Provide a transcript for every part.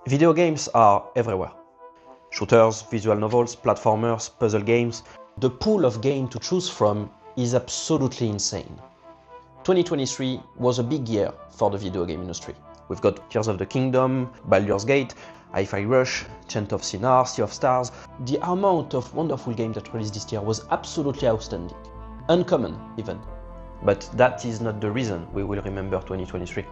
Video games are everywhere. Shooters, visual novels, platformers, puzzle games. The pool of games to choose from is absolutely insane. 2023 was a big year for the video game industry. We've got Tears of the Kingdom, Baldur's Gate, Hi-Fi Rush, Chant of Sinnoh, Sea of Stars. The amount of wonderful games that released this year was absolutely outstanding. Uncommon, even. But that is not the reason we will remember 2023.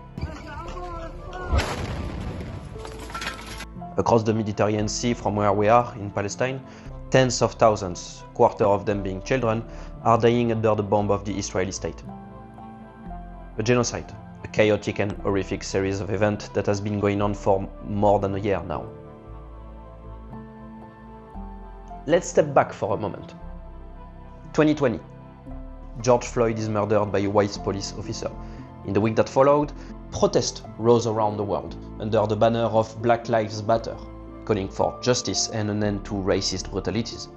Across the Mediterranean Sea from where we are in Palestine, tens of thousands, quarter of them being children, are dying under the bomb of the Israeli state. A genocide, a chaotic and horrific series of events that has been going on for more than a year now. Let's step back for a moment. 2020. George Floyd is murdered by a white police officer. In the week that followed, protests rose around the world under the banner of Black Lives Matter, calling for justice and an end to racist brutalities.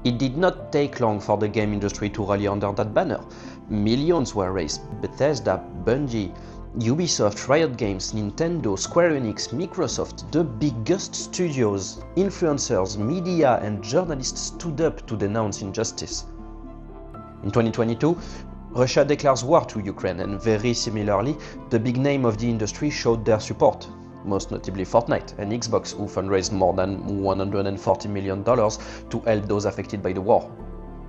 It did not take long for the game industry to rally under that banner. Millions were raised. Bethesda, Bungie, Ubisoft, Riot Games, Nintendo, Square Enix, Microsoft, the biggest studios, influencers, media and journalists stood up to denounce injustice. In 2022, Russia declares war to Ukraine, and very similarly, the big name of the industry showed their support, most notably Fortnite and Xbox, who fundraised more than $140 million to help those affected by the war.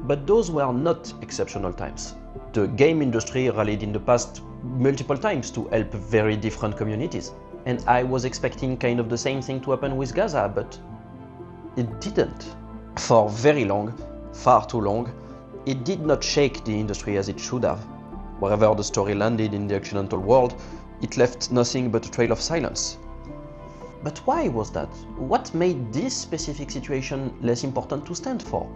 But those were not exceptional times. The game industry rallied in the past multiple times to help very different communities. And I was expecting kind of the same thing to happen with Gaza, but it didn't. For very long, far too long, it did not shake the industry as it should have. Wherever the story landed in the occidental world, it left nothing but a trail of silence. But why was that? What made this specific situation less important to stand for?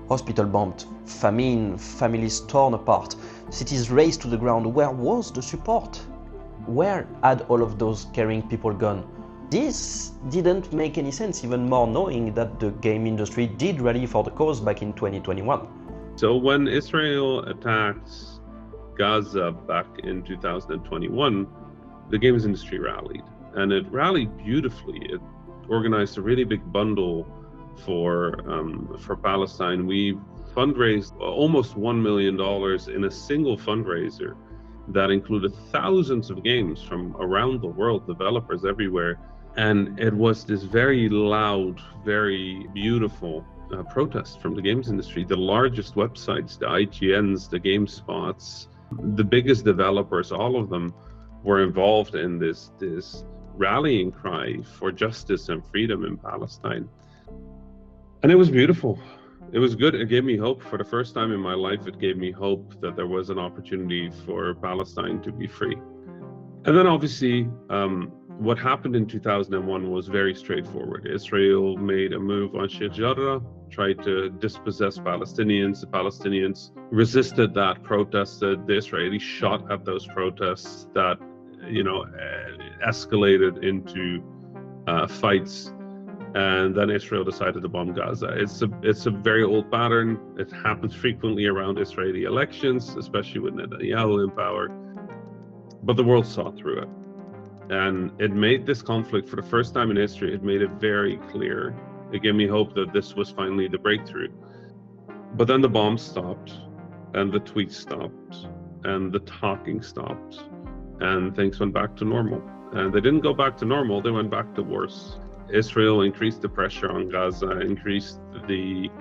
Hospital bombed, famine, families torn apart, cities razed to the ground. Where was the support? Where had all of those caring people gone? This didn't make any sense, even more knowing that the game industry did rally for the cause back in 2021. So when Israel attacked Gaza back in 2021, the games industry rallied, and it rallied beautifully. It organized a really big bundle for Palestine. We fundraised almost $1 million in a single fundraiser that included thousands of games from around the world, developers everywhere. And it was this very loud, very beautiful protest from the games industry. The largest websites, the IGNs, the GameSpots, the biggest developers, all of them were involved in this rallying cry for justice and freedom in Palestine. And it was beautiful. It was good. It gave me hope. For the first time in my life, it gave me hope that there was an opportunity for Palestine to be free. And then obviously, what happened in 2001 was very straightforward. Israel made a move on Sheikh Jarrah, tried to dispossess Palestinians. The Palestinians resisted that, protested. The Israelis shot at those protests that, escalated into fights. And then Israel decided to bomb Gaza. It's a very old pattern. It happens frequently around Israeli elections, especially with Netanyahu in power. But the world saw through it. And it made this conflict, for the first time in history, it made it very clear. It gave me hope that this was finally the breakthrough. But then the bombs stopped, and the tweets stopped, and the talking stopped, and things went back to normal. And they didn't go back to normal, they went back to worse. Israel increased the pressure on Gaza, increased the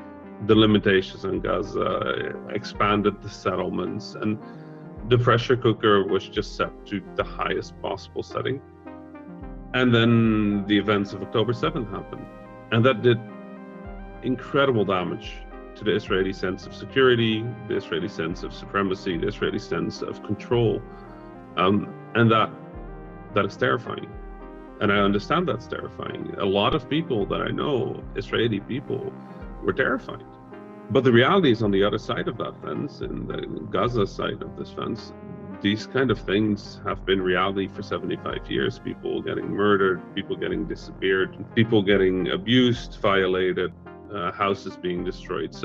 limitations on Gaza, expanded the settlements, and the pressure cooker was just set to the highest possible setting. And then the events of October 7th happened. And that did incredible damage to the Israeli sense of security, the Israeli sense of supremacy, the Israeli sense of control. And that is terrifying. And I understand that's terrifying. A lot of people that I know, Israeli people, were terrified. But the reality is on the other side of that fence, in the Gaza side of this fence, these kind of things have been reality for 75 years. People getting murdered, people getting disappeared, people getting abused, violated, houses being destroyed.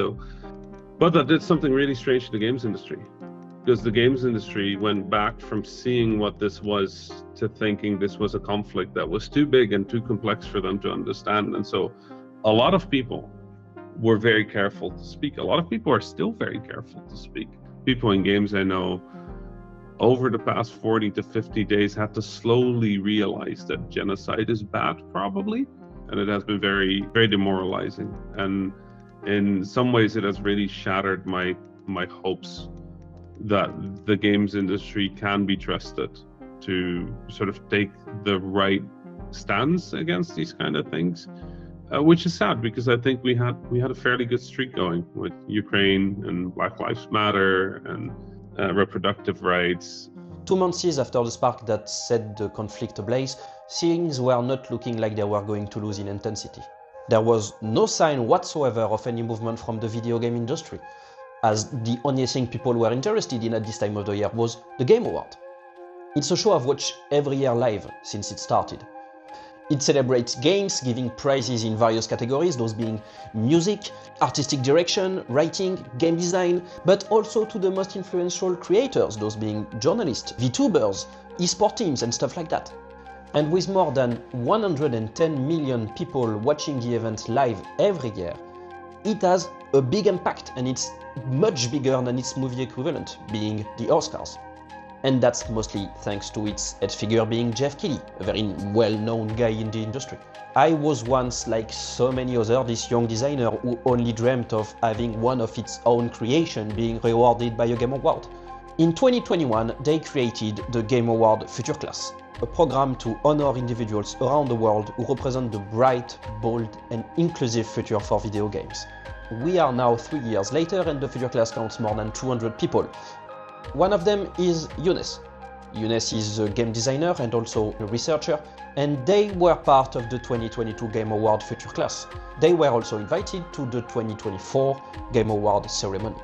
But that did something really strange to the games industry. because the games industry went back from seeing what this was to thinking this was a conflict that was too big and too complex for them to understand. And so a lot of people were very careful to speak. A lot of people are still very careful to speak. People in games I know over the past 40 to 50 days had to slowly realize that genocide is bad, probably. And it has been very, very demoralizing. And in some ways, it has really shattered my hopes that the games industry can be trusted to sort of take the right stance against these kind of things, which is sad because I think we had a fairly good streak going with Ukraine and Black Lives Matter and reproductive rights. 2 months after the spark that set the conflict ablaze, things were not looking like they were going to lose in intensity. There was no sign whatsoever of any movement from the video game industry, as the only thing people were interested in at this time of the year was the Game Award. It's a show I've watched every year live since it started. It celebrates games, giving prizes in various categories, those being music, artistic direction, writing, game design, but also to the most influential creators, those being journalists, VTubers, esports teams and stuff like that. And with more than 110 million people watching the event live every year, it has a big impact, and it's much bigger than its movie equivalent, being the Oscars. And that's mostly thanks to its head figure being Geoff Keighley, a very well-known guy in the industry. I was once, like so many others, this young designer who only dreamt of having one of its own creation being rewarded by a Game Award. In 2021, they created the Game Award Future Class, a program to honor individuals around the world who represent the bright, bold, and inclusive future for video games. We are now 3 years later, and the Future Class counts more than 200 people. One of them is Younes. Younes is a game designer and also a researcher, and they were part of the 2022 Game Award Future Class. They were also invited to the 2024 Game Award ceremony.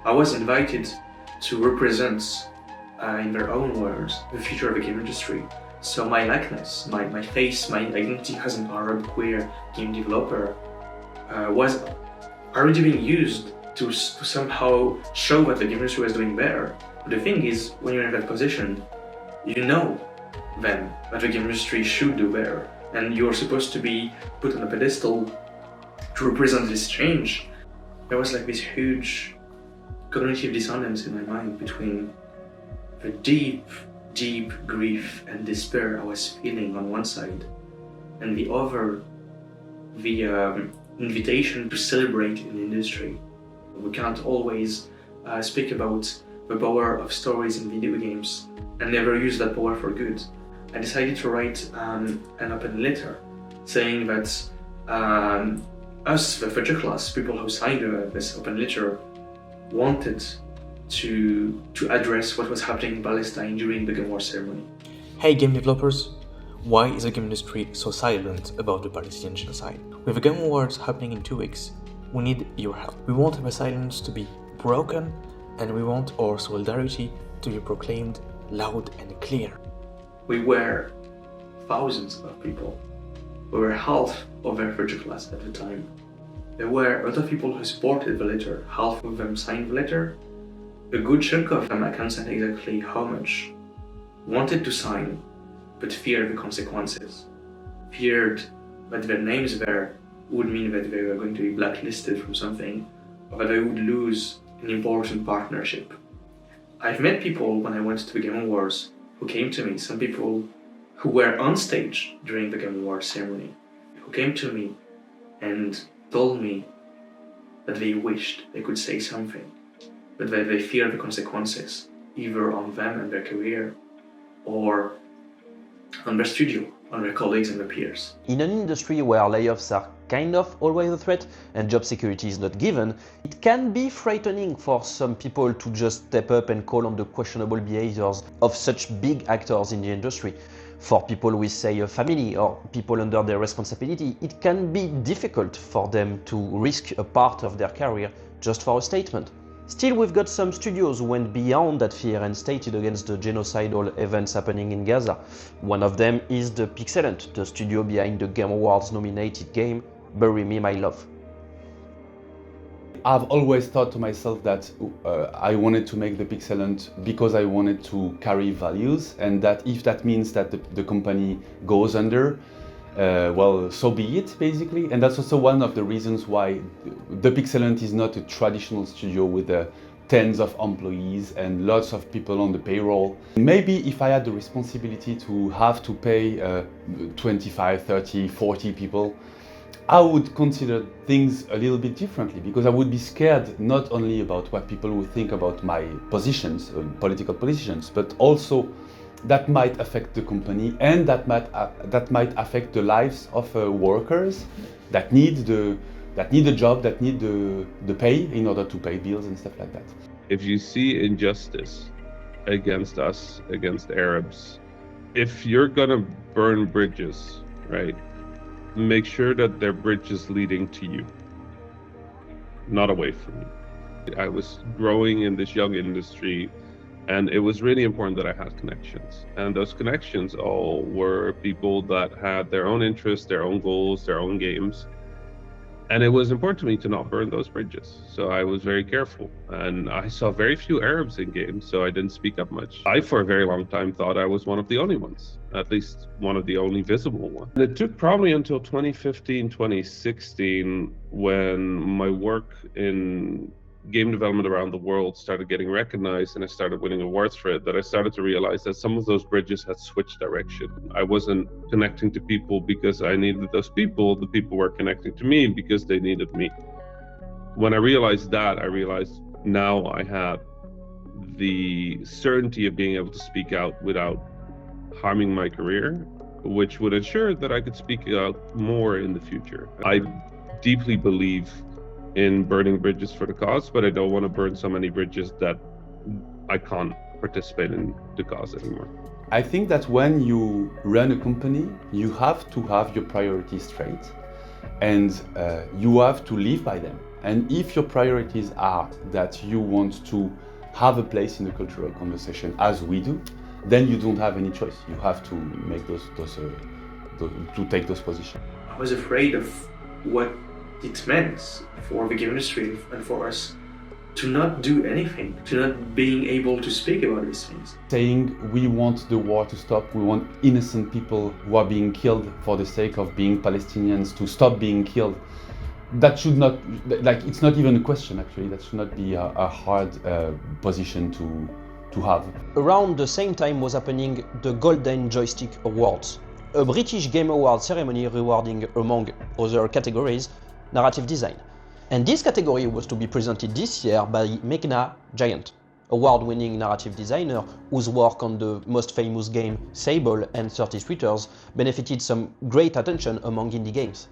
I was invited to represent, in their own words, the future of the game industry. So my likeness, my face, my identity as an Arab queer game developer was already being used to somehow show what the game industry was doing better. But the thing is, when you're in that position, you know then that the game industry should do better, and you're supposed to be put on a pedestal to represent this change. There was like this huge cognitive dissonance in my mind between the deep grief and despair I was feeling on one side, and the other, the invitation to celebrate in the industry. We can't always speak about the power of stories in video games and never use that power for good. I decided to write an open letter saying that us, the Future Class, people who signed this open letter, wanted to address what was happening in Palestine during the Game Award ceremony. Hey game developers, why is the game industry so silent about the Palestinian genocide? With the Game Awards happening in 2 weeks, we need your help. We want the silence to be broken, and we want our solidarity to be proclaimed loud and clear. We were thousands of people. We were half of the Future Class at the time. There were a lot of people who supported the letter. Half of them signed the letter. A good chunk of them, I can't say exactly how much, wanted to sign, but feared the consequences. Feared that their names there would mean that they were going to be blacklisted from something, or that they would lose an important partnership. I've met people when I went to the Game Awards who came to me, some people who were on stage during the Game Awards ceremony, who came to me and told me that they wished they could say something, but that they fear the consequences, either on them and their career, or on their studio, on their colleagues and their peers. In an industry where layoffs are kind of always a threat and job security is not given, it can be frightening for some people to just step up and call on the questionable behaviors of such big actors in the industry. For people with, say, a family or people under their responsibility, it can be difficult for them to risk a part of their career just for a statement. Still, we've got some studios who went beyond that fear and stated against the genocidal events happening in Gaza. One of them is the Pixelant, the studio behind the Game Awards nominated game Bury Me My Love. I've always thought to myself that I wanted to make the Pixelant because I wanted to carry values, and that if that means that the company goes under, well, so be it, basically. And that's also one of the reasons why the Pixelant is not a traditional studio with tens of employees and lots of people on the payroll. Maybe if I had the responsibility to have to pay 25, 30, 40 people, I would consider things a little bit differently, because I would be scared not only about what people would think about my positions, political positions, but also that might affect the company, and that might affect the lives of workers that need a job, that need the pay in order to pay bills and stuff like that. If you see injustice against us, against Arabs, if you're gonna burn bridges, right, make sure that they're bridges leading to you, not away from you. I was growing in this young industry, and it was really important that I had connections. And those connections all were people that had their own interests, their own goals, their own games. And it was important to me to not burn those bridges. So I was very careful. And I saw very few Arabs in games, so I didn't speak up much. I, for a very long time, thought I was one of the only ones, at least one of the only visible ones. And it took probably until 2015, 2016, when my work in game development around the world started getting recognized and I started winning awards for it, that I started to realize that some of those bridges had switched direction. I wasn't connecting to people because I needed those people, the people were connecting to me because they needed me. When I realized that, I realized now I had the certainty of being able to speak out without harming my career, which would ensure that I could speak out more in the future. I deeply believe in burning bridges for the cause, but I don't want to burn so many bridges that I can't participate in the cause anymore. I think that when you run a company, you have to have your priorities straight, and you have to live by them. And if your priorities are that you want to have a place in the cultural conversation, as we do, then you don't have any choice. You have to make to take those positions. I was afraid of what it meant for the game industry and for us to not do anything, to not being able to speak about these things. Saying we want the war to stop, we want innocent people who are being killed for the sake of being Palestinians to stop being killed, that should not, like, it's not even a question actually, that should not be a hard position to have. Around the same time was happening the Golden Joystick Awards, a British Game Award ceremony rewarding, among other categories, narrative design. And this category was to be presented this year by Meghna Giant, award-winning narrative designer whose work on the most famous game Sable and 30 Tweeters benefited some great attention among indie games.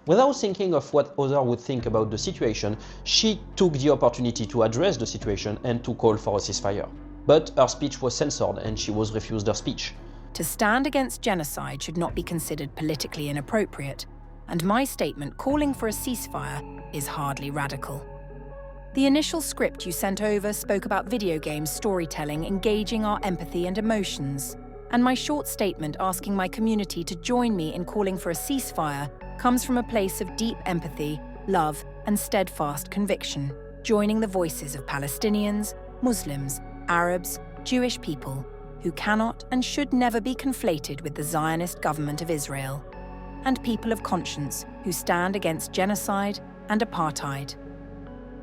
Without thinking of what others would think about the situation, she took the opportunity to address the situation and to call for a ceasefire. But her speech was censored and she was refused her speech. To stand against genocide should not be considered politically inappropriate, and my statement calling for a ceasefire is hardly radical. The initial script you sent over spoke about video game storytelling engaging our empathy and emotions, and my short statement asking my community to join me in calling for a ceasefire comes from a place of deep empathy, love, and steadfast conviction, joining the voices of Palestinians, Muslims, Arabs, Jewish people, who cannot and should never be conflated with the Zionist government of Israel, and people of conscience who stand against genocide and apartheid.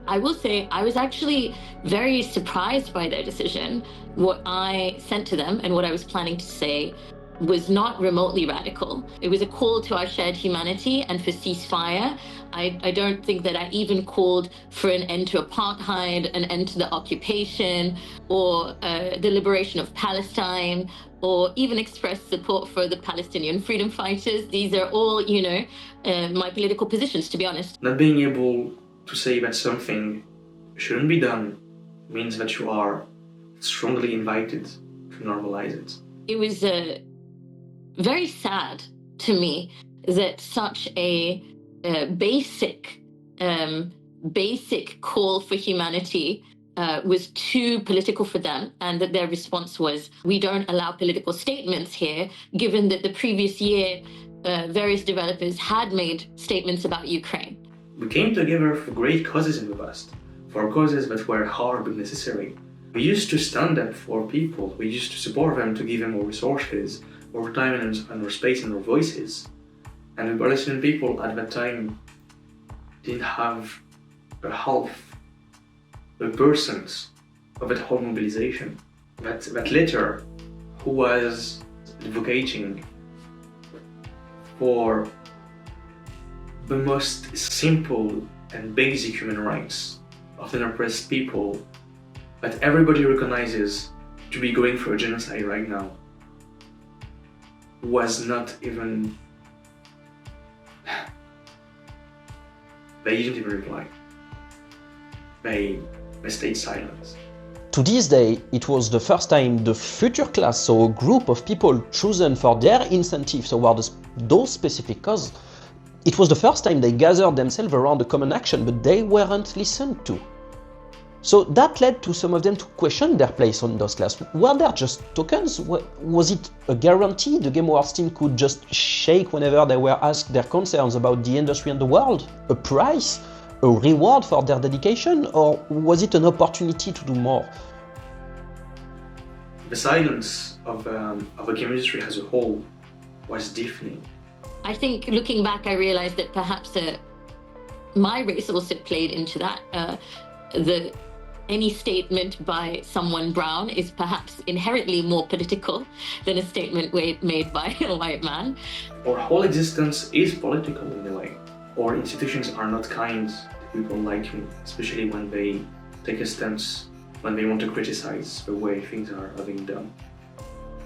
I will say I was actually very surprised by their decision. What I sent to them and what I was planning to say was not remotely radical. It was a call to our shared humanity and for ceasefire. I don't think that I even called for an end to apartheid, an end to the occupation, or the liberation of Palestine, or even expressed support for the Palestinian freedom fighters. These are all, my political positions, to be honest. Not being able to say that something shouldn't be done means that you are strongly invited to normalize it. It was very sad to me that such a basic call for humanity was too political for them, and that their response was, we don't allow political statements here, given that the previous year various developers had made statements about Ukraine. We came together for great causes in the past, for causes that were hard but necessary. We used to stand up for people, we used to support them, to give them more resources, more time and more space and more voices. And the Palestinian people at that time didn't have a half, a percent of that whole mobilization. That letter, who was advocating for the most simple and basic human rights of an oppressed people that everybody recognizes to be going through a genocide right now, was not even... They didn't even reply. They stayed silent. To this day, it was the first time the future class, so a group of people chosen for their incentives towards those specific causes, it was the first time they gathered themselves around a common action, but they weren't listened to. So that led to some of them to question their place on those classes. Were there just tokens? Was it a guarantee the Game Awards team could just shake whenever they were asked their concerns about the industry and the world? A prize? A reward for their dedication? Or was it an opportunity to do more? The silence of the game industry as a whole was deafening. I think looking back, I realized that perhaps my race also played into that. Any statement by someone brown is perhaps inherently more political than a statement made by a white man. Our whole existence is political in a way. Our institutions are not kind to people like me, especially when they take a stance, when they want to criticize the way things are being done.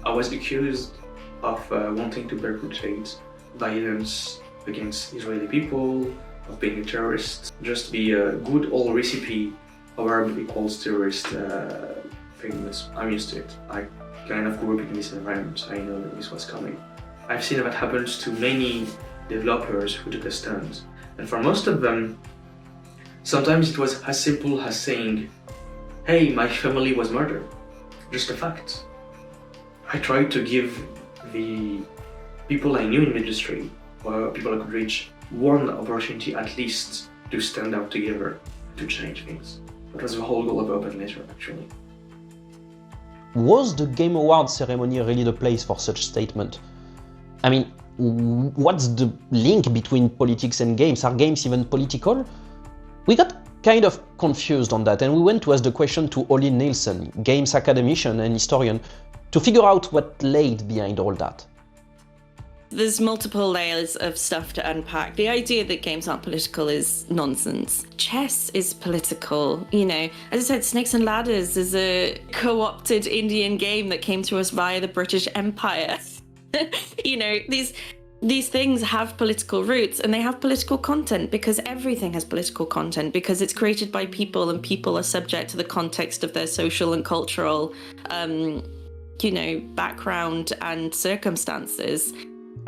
I was accused of wanting to perpetrate violence against Israeli people, of being a terrorist, just be a good old recipe of Arabic equals terrorist thing. I'm used to it. I kind of grew up in this environment. I know that this was coming. I've seen that happens to many developers who took a stand. And for most of them, sometimes it was as simple as saying, hey, my family was murdered. Just a fact. I tried to give the people I knew in the industry, or people I could reach, one opportunity at least to stand out together to change things. That was the whole goal of Open Letter, actually. Was the Game Awards ceremony really the place for such statement? I mean, what's the link between politics and games? Are games even political? We got kind of confused on that, and we went to ask the question to Olin Nielsen, games academician and historian, to figure out what laid behind all that. There's multiple layers of stuff to unpack. The idea that games aren't political is nonsense. Chess is political. You know, as I said, Snakes and Ladders is a co-opted Indian game that came to us via the British Empire. You know, these things have political roots, and they have political content because everything has political content, because it's created by people, and people are subject to the context of their social and cultural, background and circumstances.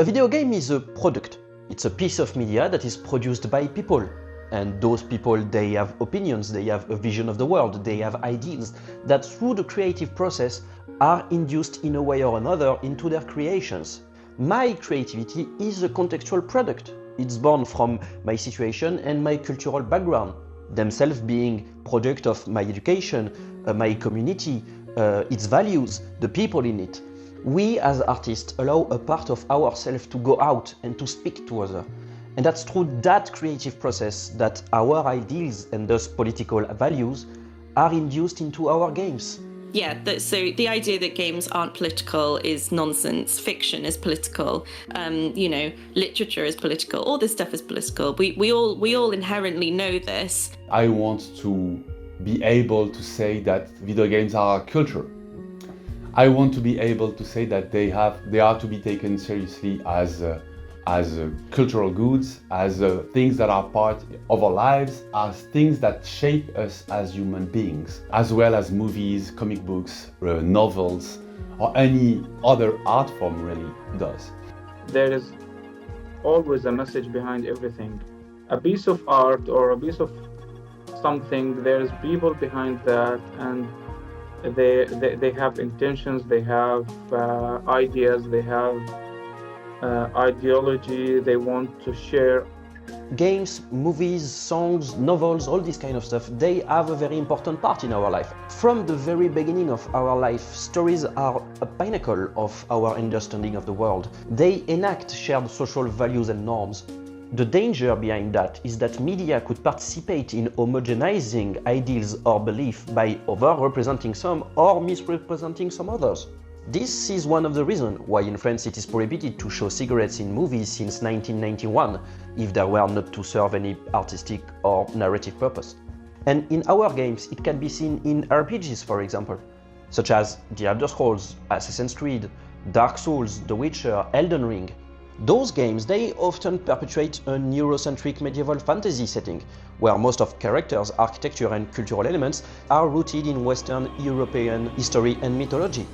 A video game is a product. It's a piece of media that is produced by people. And those people, they have opinions, they have a vision of the world, they have ideas that through the creative process are induced in a way or another into their creations. My creativity is a contextual product. It's born from my situation and my cultural background, themselves being product of my education, my community, its values, the people in it. We as artists allow a part of ourselves to go out and to speak to others. And that's through that creative process that our ideals and thus political values are induced into our games. Yeah, so the idea that games aren't political is nonsense. Fiction is political. Literature is political. All this stuff is political. We all inherently know this. I want to be able to say that video games are culture. I want to be able to say that they are to be taken seriously as cultural goods, as things that are part of our lives, as things that shape us as human beings, as well as movies, comic books, novels, or any other art form really does. There is always a message behind everything. A piece of art or a piece of something, there's people behind that, and they have intentions, they have ideas, they have ideology, they want to share Games, movies, songs, novels, all this kind of stuff, they have a very important part in our life. From the very beginning of our life, stories are a pinnacle of our understanding of the world. They enact shared social values and norms. The danger behind that is that media could participate in homogenizing ideals or beliefs by over-representing some or misrepresenting some others. This is one of the reasons why in France it is prohibited to show cigarettes in movies since 1991, if they were not to serve any artistic or narrative purpose. And in our games it can be seen in RPGs, for example, such as The Elder Scrolls, Assassin's Creed, Dark Souls, The Witcher, Elden Ring. Those games, they often perpetuate a Eurocentric medieval fantasy setting, where most of characters, architecture and cultural elements are rooted in Western European history and mythology.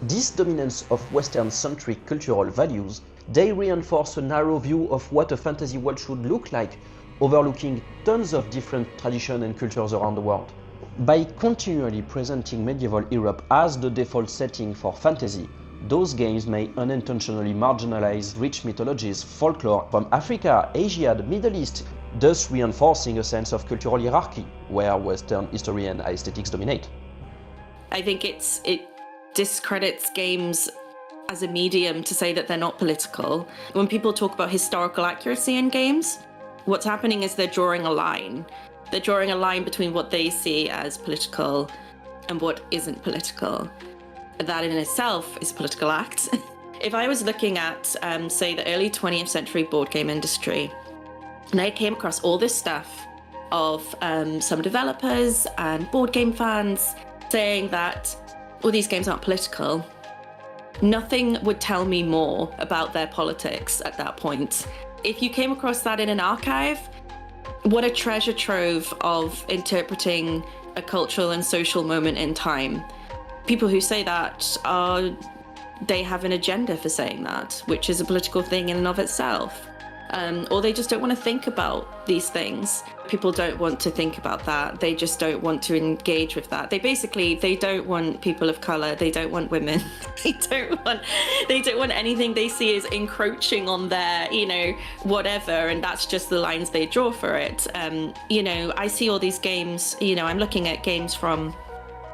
This dominance of Western-centric cultural values, they reinforce a narrow view of what a fantasy world should look like, overlooking tons of different traditions and cultures around the world. By continually presenting medieval Europe as the default setting for fantasy, those games may unintentionally marginalize rich mythologies, folklore from Africa, Asia, the Middle East, thus reinforcing a sense of cultural hierarchy, where Western history and aesthetics dominate. I think it discredits games as a medium to say that they're not political. When people talk about historical accuracy in games, what's happening is they're drawing a line. They're drawing a line between what they see as political and what isn't political. That in itself is a political act. If I was looking at, say, the early 20th century board game industry, and I came across all this stuff of some developers and board game fans saying that, well, these games aren't political, nothing would tell me more about their politics at that point. If you came across that in an archive, what a treasure trove of interpreting a cultural and social moment in time. People who say that they have an agenda for saying that, which is a political thing in and of itself. Or they just don't want to think about these things. People don't want to think about that. They just don't want to engage with that. They don't want people of color. They don't want women. They don't want anything they see as encroaching on their, whatever. And that's just the lines they draw for it. I see all these games, I'm looking at games from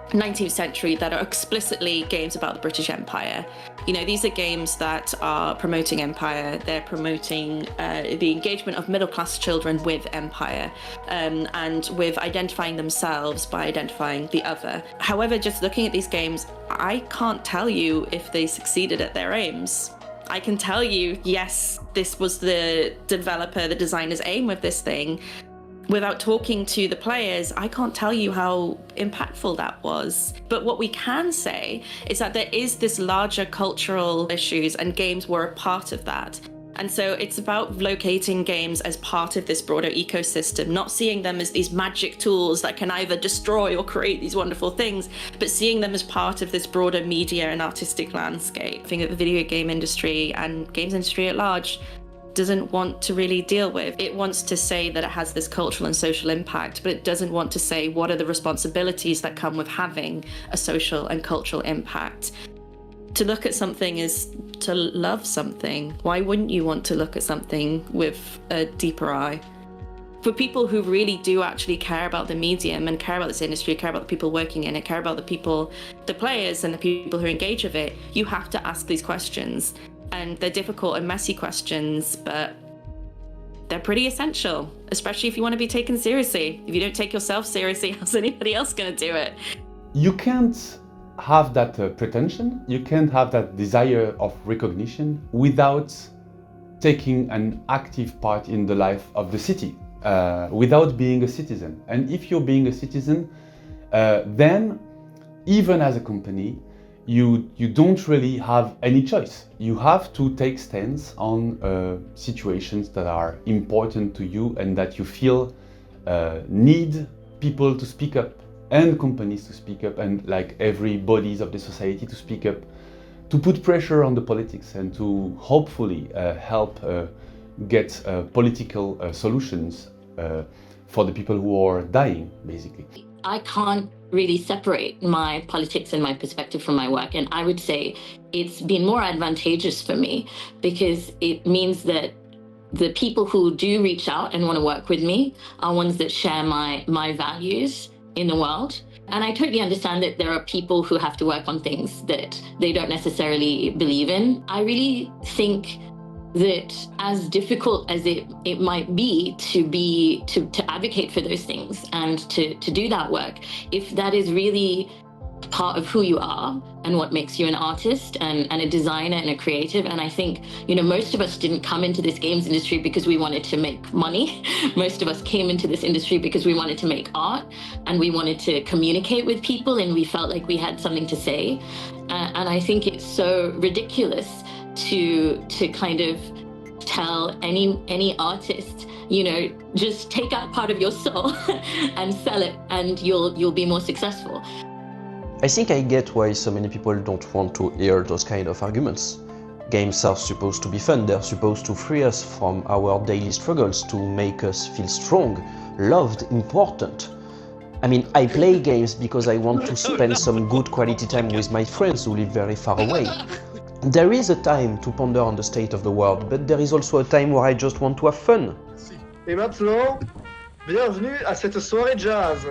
19th century that are explicitly games about the British Empire. These are games that are promoting empire. They're promoting the engagement of middle-class children with empire and with identifying themselves by identifying the other. However, just looking at these games, I can't tell you if they succeeded at their aims. I can tell you, yes, this was the developer, the designer's aim with this thing. Without talking to the players, I can't tell you how impactful that was. But what we can say is that there is this larger cultural issues, and games were a part of that. And so it's about locating games as part of this broader ecosystem, not seeing them as these magic tools that can either destroy or create these wonderful things, but seeing them as part of this broader media and artistic landscape. I think that the video game industry and games industry at large doesn't want to really deal with. It wants to say that it has this cultural and social impact, but it doesn't want to say what are the responsibilities that come with having a social and cultural impact. To look at something is to love something. Why wouldn't you want to look at something with a deeper eye? For people who really do actually care about the medium and care about this industry, care about the people working in it, care about the people, the players and the people who engage with it, you have to ask these questions. And they're difficult and messy questions, but they're pretty essential, especially if you want to be taken seriously. If you don't take yourself seriously, how's anybody else going to do it? You can't have that pretension, you can't have that desire of recognition without taking an active part in the life of the city, without being a citizen. And if you're being a citizen, then even as a company, you don't really have any choice. You have to take stands on situations that are important to you and that you feel need people to speak up and companies to speak up and like every bodies of the society to speak up, to put pressure on the politics and to hopefully help get political solutions for the people who are dying, basically. I can't really separate my politics and my perspective from my work. And I would say it's been more advantageous for me because it means that the people who do reach out and want to work with me are ones that share my values in the world. And I totally understand that there are people who have to work on things that they don't necessarily believe in. I really think that as difficult as it might be to advocate for those things and to do that work, if that is really part of who you are and what makes you an artist and a designer and a creative. And I think, most of us didn't come into this games industry because we wanted to make money. Most of us came into this industry because we wanted to make art and we wanted to communicate with people and we felt like we had something to say. And I think it's so ridiculous to kind of tell any artist, just take out part of your soul and sell it and you'll be more successful. I think I get why so many people don't want to hear those kind of arguments. Games are supposed to be fun, they're supposed to free us from our daily struggles, to make us feel strong, loved, important. I mean, I play games because I want to spend some good quality time with my friends who live very far away. There is a time to ponder on the state of the world, but there is also a time where I just want to have fun. Et maintenant, bienvenue à cette soirée jazz.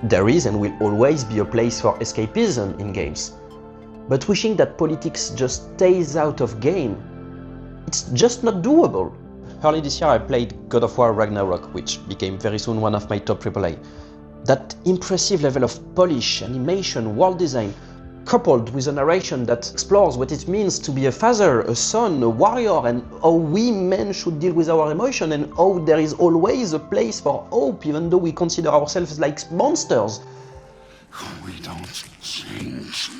There is and will always be a place for escapism in games. But wishing that politics just stays out of game, it's just not doable. Early this year I played God of War Ragnarok, which became very soon one of my top AAA. That impressive level of polish, animation, world design, coupled with a narration that explores what it means to be a father, a son, a warrior, and how we men should deal with our emotion, and how there is always a place for hope even though we consider ourselves like monsters. We don't change.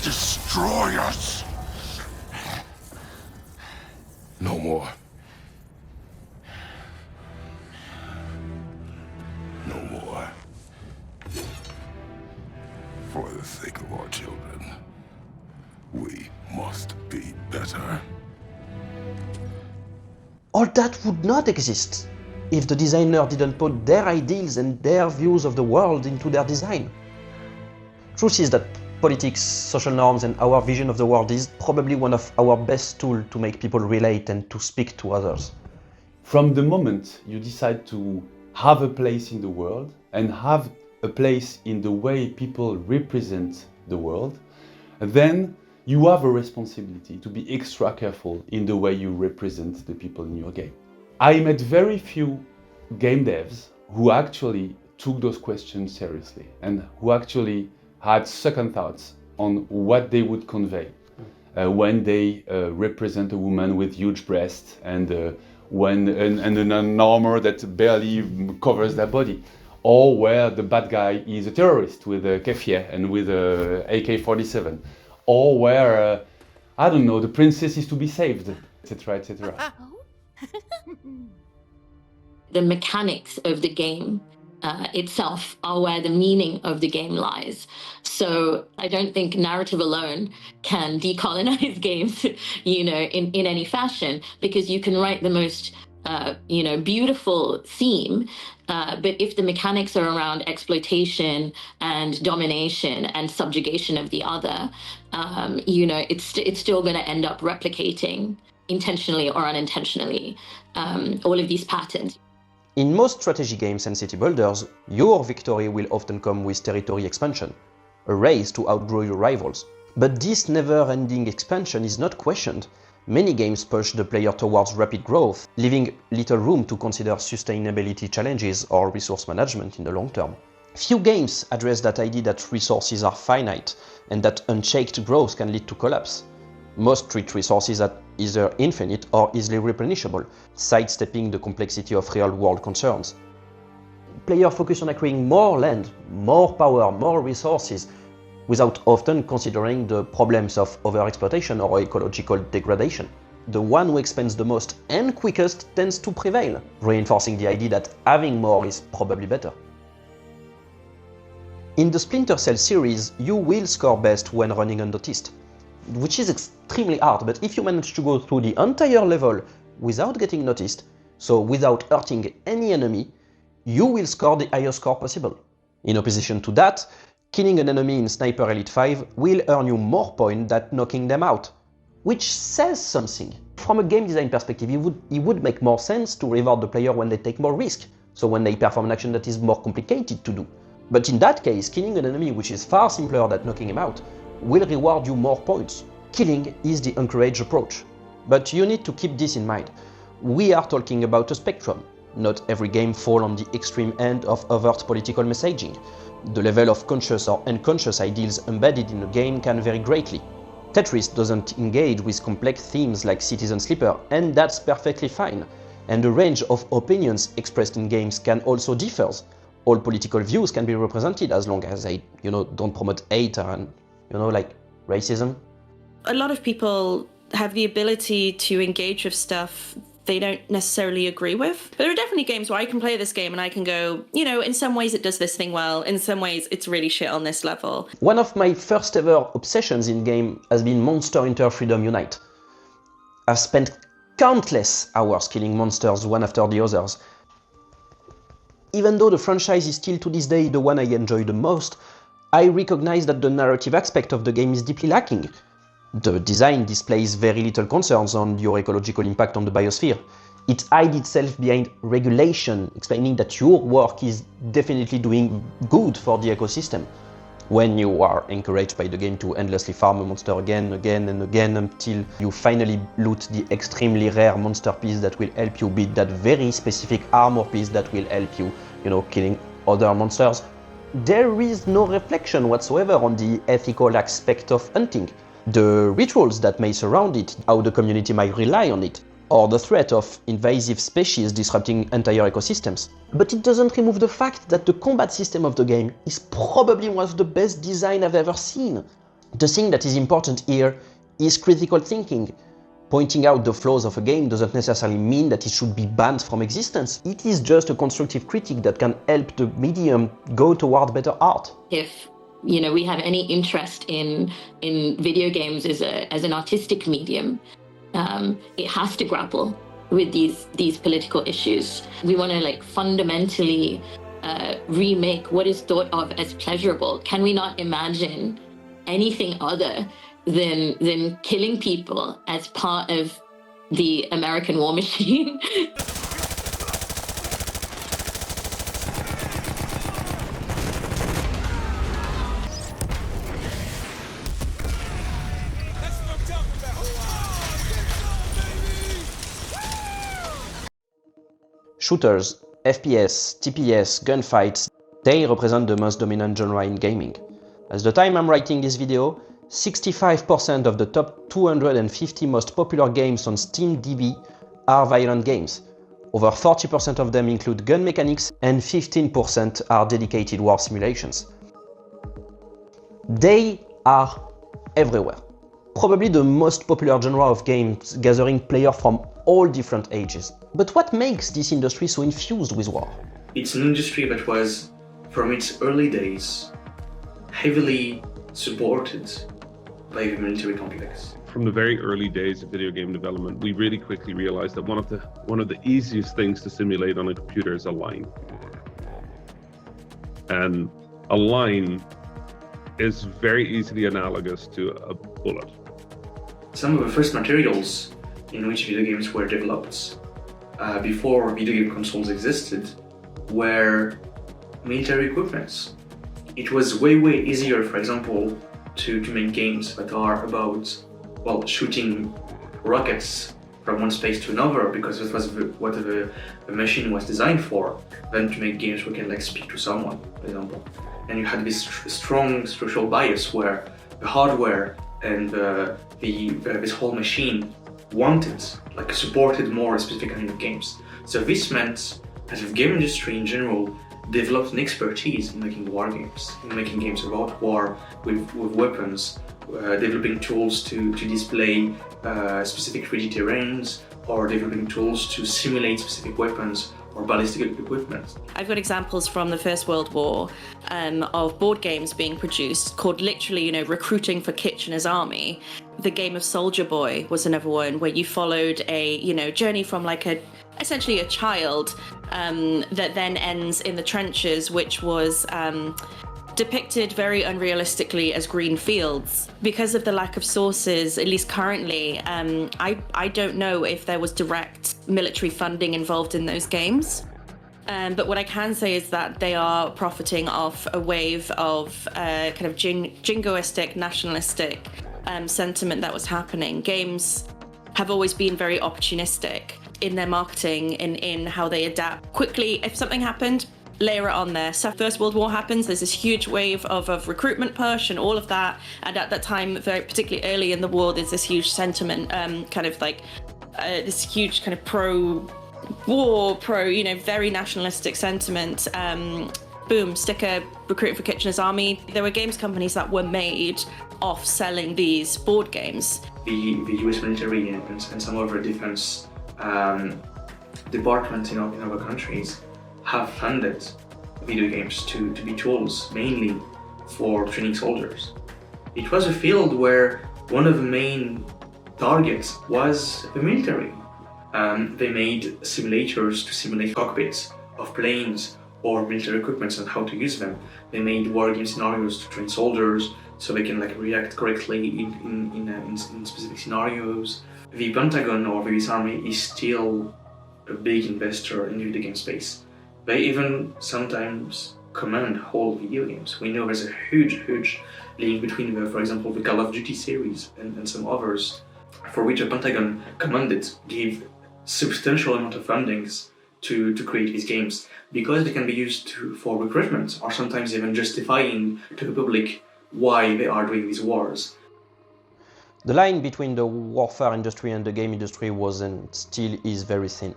Destroy us. No more. No more. For the sake of our children, we must be better. All that would not exist if the designer didn't put their ideals and their views of the world into their design. Truth is that politics, social norms, and our vision of the world is probably one of our best tools to make people relate and to speak to others. From the moment you decide to have a place in the world and have a place in the way people represent the world, then you have a responsibility to be extra careful in the way you represent the people in your game. I met very few game devs who actually took those questions seriously and who actually had second thoughts on what they would convey when they represent a woman with huge breasts and an armor that barely covers their body, or where the bad guy is a terrorist with a keffiyeh and with a AK-47, or where I don't know, the princess is to be saved, etc., etc. The mechanics of the game itself are where the meaning of the game lies. So I don't think narrative alone can decolonize games, in any fashion, because you can write the most, beautiful theme, but if the mechanics are around exploitation and domination and subjugation of the other, it's still going to end up replicating intentionally or unintentionally all of these patterns. In most strategy games and city builders, your victory will often come with territory expansion, a race to outgrow your rivals. But this never-ending expansion is not questioned. Many games push the player towards rapid growth, leaving little room to consider sustainability challenges or resource management in the long term. Few games address that idea that resources are finite and that unchecked growth can lead to collapse. Most treat resources as either infinite or easily replenishable, sidestepping the complexity of real-world concerns. Players focus on acquiring more land, more power, more resources, without often considering the problems of overexploitation or ecological degradation. The one who expends the most and quickest tends to prevail, reinforcing the idea that having more is probably better. In the Splinter Cell series, you will score best when running unnoticed, which is extremely hard, but if you manage to go through the entire level without getting noticed, so without hurting any enemy, you will score the highest score possible. In opposition to that, killing an enemy in Sniper Elite 5 will earn you more points than knocking them out, which says something. From a game design perspective, it would make more sense to reward the player when they take more risk, so when they perform an action that is more complicated to do. But in that case, killing an enemy which is far simpler than knocking him out will reward you more points. Killing is the encouraged approach. But you need to keep this in mind. We are talking about a spectrum. Not every game falls on the extreme end of overt political messaging. The level of conscious or unconscious ideals embedded in a game can vary greatly. Tetris doesn't engage with complex themes like Citizen Sleeper, and that's perfectly fine. And the range of opinions expressed in games can also differ. All political views can be represented as long as they, don't promote hate and, like racism. A lot of people have the ability to engage with stuff they don't necessarily agree with. But there are definitely games where I can play this game and I can go, in some ways it does this thing well, in some ways it's really shit on this level. One of my first ever obsessions in game has been Monster Hunter Freedom Unite. I've spent countless hours killing monsters one after the others. Even though the franchise is still to this day the one I enjoy the most, I recognize that the narrative aspect of the game is deeply lacking. The design displays very little concerns on your ecological impact on the biosphere. It hides itself behind regulation, explaining that your work is definitely doing good for the ecosystem. When you are encouraged by the game to endlessly farm a monster again and again until you finally loot the extremely rare monster piece that will help you beat that very specific armor piece that will help you, killing other monsters, there is no reflection whatsoever on the ethical aspect of hunting. The rituals that may surround it, how the community might rely on it, or the threat of invasive species disrupting entire ecosystems. But it doesn't remove the fact that the combat system of the game is probably one of the best design I've ever seen. The thing that is important here is critical thinking. Pointing out the flaws of a game doesn't necessarily mean that it should be banned from existence. It is just a constructive critique that can help the medium go toward better art. If we have any interest in video games as an artistic medium, it has to grapple with these political issues. We want to fundamentally remake what is thought of as pleasurable. Can we not imagine anything other than killing people as part of the American war machine? Shooters, FPS, TPS, gunfights, they represent the most dominant genre in gaming. At the time I'm writing this video, 65% of the top 250 most popular games on SteamDB are violent games. Over 40% of them include gun mechanics and 15% are dedicated war simulations. They are everywhere. Probably the most popular genre of games, gathering players from all different ages. But what makes this industry so infused with war? It's an industry that was, from its early days, heavily supported by the military complex. From the very early days of video game development, we really quickly realized that one of the easiest things to simulate on a computer is a line. And a line is very easily analogous to a bullet. Some of the first materials in which video games were developed before video game consoles existed were military equipment. It was way easier, for example, to make games that are about, shooting rockets from one space to another, because that was what the machine was designed for, than to make games where you can speak to someone, for example. And you had this strong structural bias where the hardware and this whole machine supported more specific kind of games. So this meant that the game industry in general developed an expertise in making war games, in making games about war with weapons, developing tools to display specific 3D terrains, or developing tools to simulate specific weapons or ballistic equipment. I've got examples from the First World War of board games being produced called literally, Recruiting for Kitchener's Army. The game of Soldier Boy was another one where you followed a, journey from essentially a child that then ends in the trenches, which was depicted very unrealistically as green fields. Because of the lack of sources, at least currently, I don't know if there was direct military funding involved in those games. But what I can say is that they are profiting off a wave of kind of jingoistic, nationalistic sentiment that was happening. Games have always been very opportunistic in their marketing, in how they adapt quickly. If something happened, layer it on there. So First World War happens, there's this huge wave of recruitment push and all of that. And at that time, very particularly early in the war, there's this huge sentiment, kind of like this huge kind of pro-war, very nationalistic sentiment. Boom, sticker, recruiting for Kitchener's Army. There were games companies that were made off selling these board games. The US military and some other defense departments in other countries have funded video games to be tools, mainly for training soldiers. It was a field where one of the main targets was the military. They made simulators to simulate cockpits of planes or military equipment and how to use them. They made war game scenarios to train soldiers so they can react correctly in specific scenarios. The Pentagon or the US Army is still a big investor in the video game space. They even sometimes command whole video games. We know there's a huge link between, for example, the Call of Duty series and some others, for which the Pentagon commanded give substantial amount of fundings to create these games, because they can be used for recruitment, or sometimes even justifying to the public why they are doing these wars. The line between the warfare industry and the game industry was and still is very thin.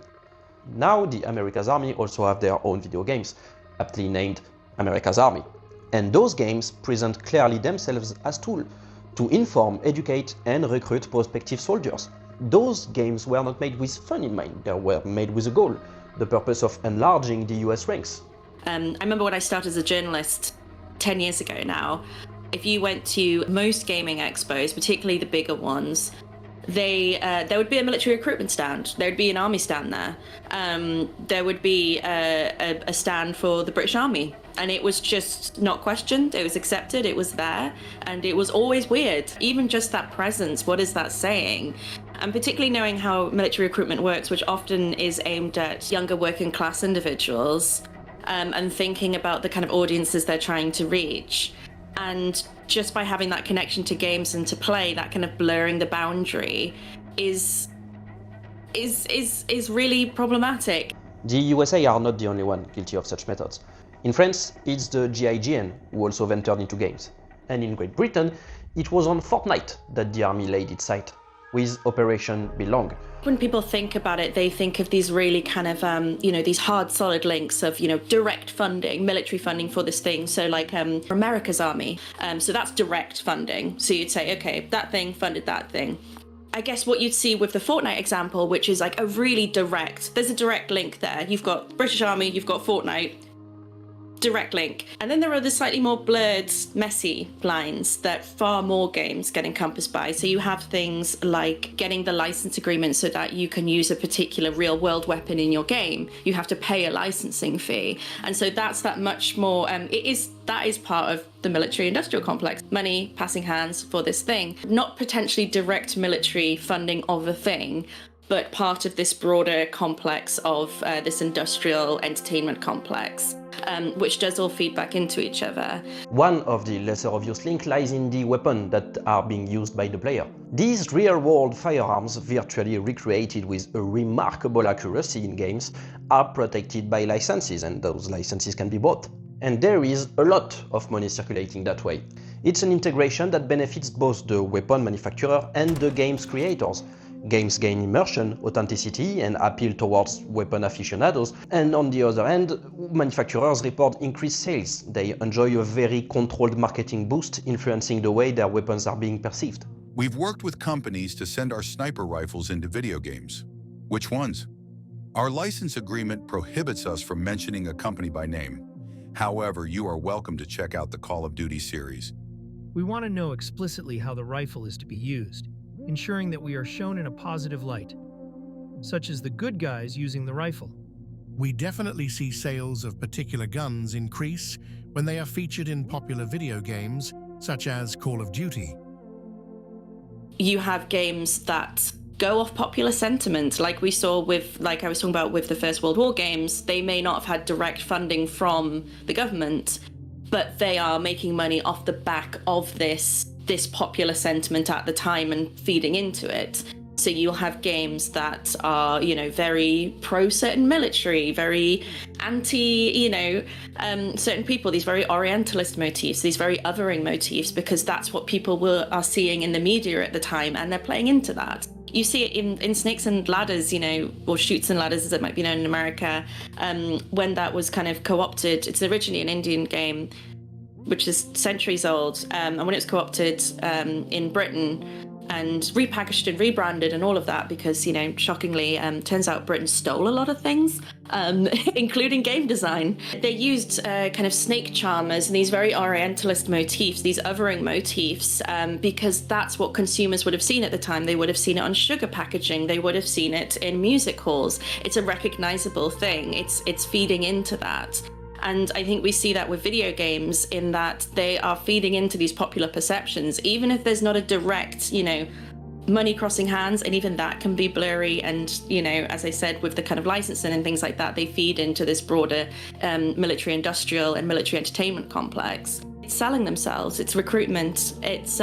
Now the America's Army also have their own video games, aptly named America's Army. And those games present clearly themselves as tools to inform, educate and recruit prospective soldiers. Those games were not made with fun in mind, they were made with a goal, the purpose of enlarging the US ranks. I remember when I started as a journalist 10 years ago now, if you went to most gaming expos, particularly the bigger ones, there would be a military recruitment stand. There would be an army stand there. There would be a stand for the British Army. And it was just not questioned. It was accepted. It was there. And it was always weird. Even just that presence, what is that saying? And particularly knowing how military recruitment works, which often is aimed at younger working class individuals, and thinking about the kind of audiences they're trying to reach. And just by having that connection to games and to play, that kind of blurring the boundary is really problematic. The USA are not the only one guilty of such methods. In France, it's the GIGN who also ventured into games. And in Great Britain, it was on Fortnite that the army laid its sight, with Operation Belong. When people think about it, they think of these really kind of, these hard, solid links of, direct funding, military funding for this thing. So like America's Army. So that's direct funding. So you'd say, okay, that thing funded that thing. I guess what you'd see with the Fortnite example, which is like a really direct, there's a direct link there. You've got British Army, you've got Fortnite, direct link. And then there are the slightly more blurred, messy lines that far more games get encompassed by. So you have things like getting the license agreement so that you can use a particular real world weapon in your game. You have to pay a licensing fee. And so that's that much more, that is part of the military industrial complex. Money passing hands for this thing. Not potentially direct military funding of a thing, but part of this broader complex of this industrial entertainment complex. Which does all feed back into each other. One of the lesser obvious links lies in the weapons that are being used by the player. These real-world firearms, virtually recreated with a remarkable accuracy in games, are protected by licenses, and those licenses can be bought. And there is a lot of money circulating that way. It's an integration that benefits both the weapon manufacturer and the game's creators. Games gain immersion, authenticity, and appeal towards weapon aficionados, and on the other hand, manufacturers report increased sales. They enjoy a very controlled marketing boost, influencing the way their weapons are being perceived. We've worked with companies to send our sniper rifles into video games. Which ones? Our license agreement prohibits us from mentioning a company by name. However, you are welcome to check out the Call of Duty series. We want to know explicitly how the rifle is to be used, ensuring that we are shown in a positive light, such as the good guys using the rifle. We definitely see sales of particular guns increase when they are featured in popular video games, such as Call of Duty. You have games that go off popular sentiment, like we saw with, like I was talking about with the First World War games. They may not have had direct funding from the government, but they are making money off the back of this popular sentiment at the time and feeding into it. So you'll have games that are, very pro certain military, very anti, certain people, these very Orientalist motifs, these very othering motifs, because that's what people are seeing in the media at the time, and they're playing into that. You see it in Snakes and Ladders, or Shoots and Ladders as it might be known in America, when that was kind of co-opted. It's originally an Indian game, which is centuries old, and when it was co-opted in Britain, and repackaged and rebranded and all of that, because, shockingly, turns out Britain stole a lot of things, including game design. They used kind of snake charmers and these very Orientalist motifs, these othering motifs, because that's what consumers would have seen at the time. They would have seen it on sugar packaging. They would have seen it in music halls. It's a recognizable thing. It's feeding into that. And I think we see that with video games, in that they are feeding into these popular perceptions, even if there's not a direct, money crossing hands, and even that can be blurry. And, as I said, with the kind of licensing and things like that, they feed into this broader military industrial and military entertainment complex. It's selling themselves, it's recruitment, it's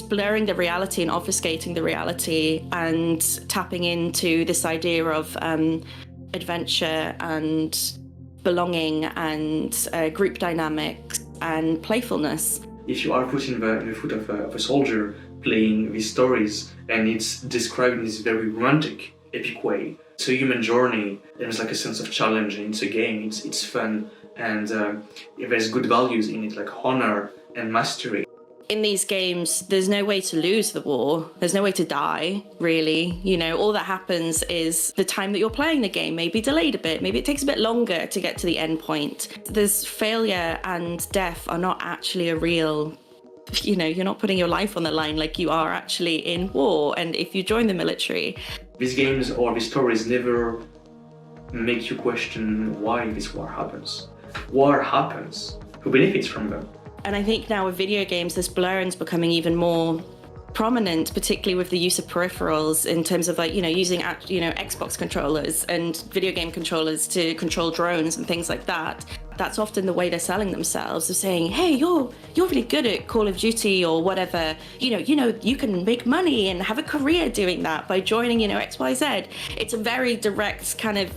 blurring the reality and obfuscating the reality, and tapping into this idea of adventure and belonging and group dynamics and playfulness. If you are put in the foot of a soldier playing these stories, and it's described in this very romantic, epic way, it's a human journey. There's like a sense of challenge, and it's a game, it's fun, and there's good values in it, like honor and mastery. In these games, there's no way to lose the war. There's no way to die, really. All that happens is the time that you're playing the game may be delayed a bit. Maybe it takes a bit longer to get to the end point. There's failure and death are not actually a real, you're not putting your life on the line like you are actually in war. And if you join the military. These games or these stories never make you question why this war happens. War happens. Who benefits from them? And I think now with video games, this blurring's becoming even more prominent, particularly with the use of peripherals, in terms of using Xbox controllers and video game controllers to control drones and things like that. That's often the way they're selling themselves, of saying, hey, you're really good at Call of Duty or whatever. You can make money and have a career doing that by joining, XYZ. It's a very direct kind of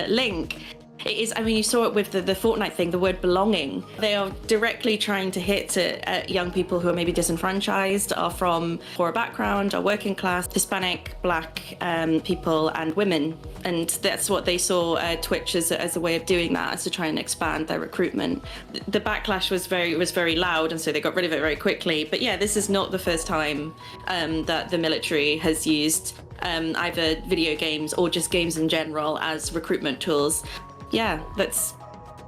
link. It is, you saw it with the Fortnite thing, the word belonging. They are directly trying to hit at young people who are maybe disenfranchised, are from poorer background, are working class, Hispanic, Black people and women. And that's what they saw Twitch as a way of doing that, as to try and expand their recruitment. The backlash was very loud, and so they got rid of it very quickly. But yeah, this is not the first time that the military has used either video games or just games in general as recruitment tools. Yeah, that's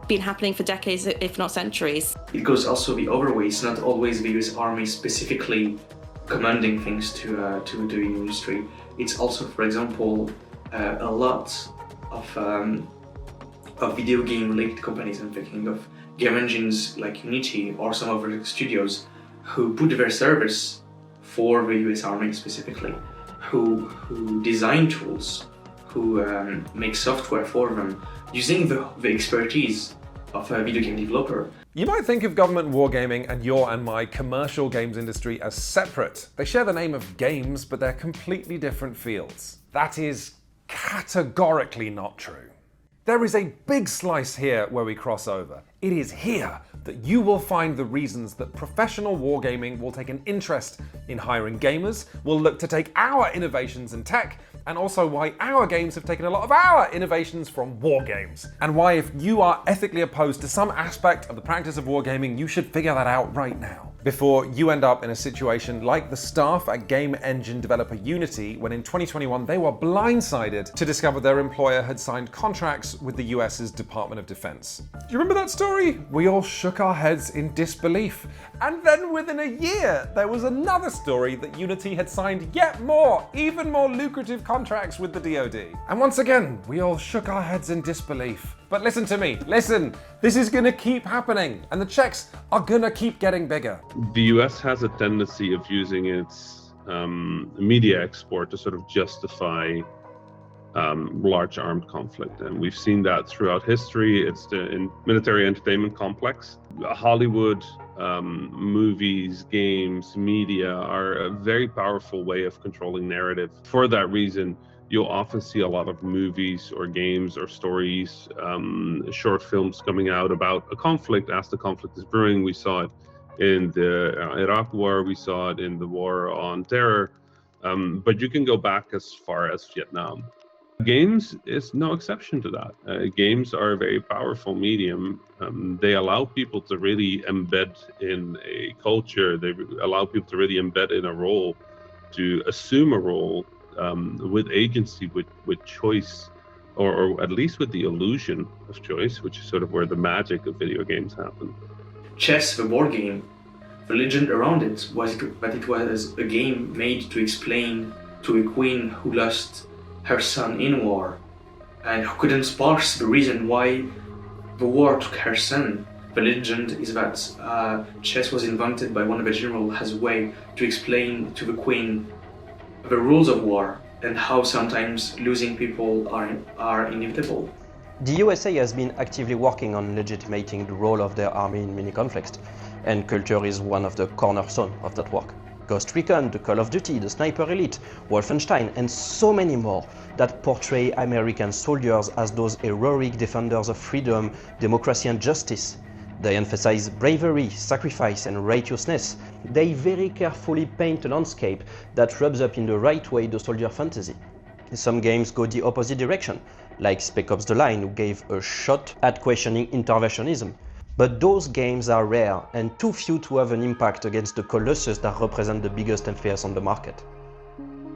been happening for decades, if not centuries. It goes also the other way. It's not always the US Army specifically commanding things to the industry. It's also, for example, a lot of video game related companies. I'm thinking of game engines like Unity or some other studios who put their service for the US Army specifically, who design tools, who make software for them, using the expertise of a video game developer. You might think of government wargaming and your and my commercial games industry as separate. They share the name of games, but they're completely different fields. That is categorically not true. There is a big slice here where we cross over. It is here that you will find the reasons that professional wargaming will take an interest in hiring gamers, will look to take our innovations in tech, and also why our games have taken a lot of our innovations from war games. And why, if you are ethically opposed to some aspect of the practice of wargaming, you should figure that out right now, before you end up in a situation like the staff at game engine developer Unity, when in 2021 they were blindsided to discover their employer had signed contracts with the US's Department of Defense. Do you remember that story? We all shook our heads in disbelief. And then within a year, there was another story that Unity had signed yet more, even more lucrative contracts with the DoD. And once again, we all shook our heads in disbelief. But listen to me, listen, this is gonna keep happening, and the checks are gonna keep getting bigger. The US has a tendency of using its media export to sort of justify large armed conflict, and we've seen that throughout history. It's the military entertainment complex. Hollywood, movies, games, media are a very powerful way of controlling narrative. For that reason, you'll often see a lot of movies or games or stories, short films coming out about a conflict as the conflict is brewing. We saw it in the Iraq War, we saw it in the War on Terror, but you can go back as far as Vietnam. Games is no exception to that. Games are a very powerful medium. They allow people to really embed in a culture. They allow people to really embed in a role, to assume a role with agency, with choice, or at least with the illusion of choice, which is sort of where the magic of video games happen. Chess, the board game, the legend around it was that it was a game made to explain to a queen who lost her son in war and who couldn't parse the reason why the war took her son. The legend is that chess was invented by one of the generals as a way to explain to the queen the rules of war and how sometimes losing people are inevitable. The USA has been actively working on legitimating the role of their army in many conflicts, and culture is one of the cornerstones of that work. Ghost Recon, the Call of Duty, the Sniper Elite, Wolfenstein, and so many more that portray American soldiers as those heroic defenders of freedom, democracy, and justice. They emphasize bravery, sacrifice, and righteousness. They very carefully paint a landscape that rubs up in the right way the soldier fantasy. Some games go the opposite direction, like Spec Ops The Line, who gave a shot at questioning interventionism. But those games are rare and too few to have an impact against the colossus that represent the biggest FPS on the market.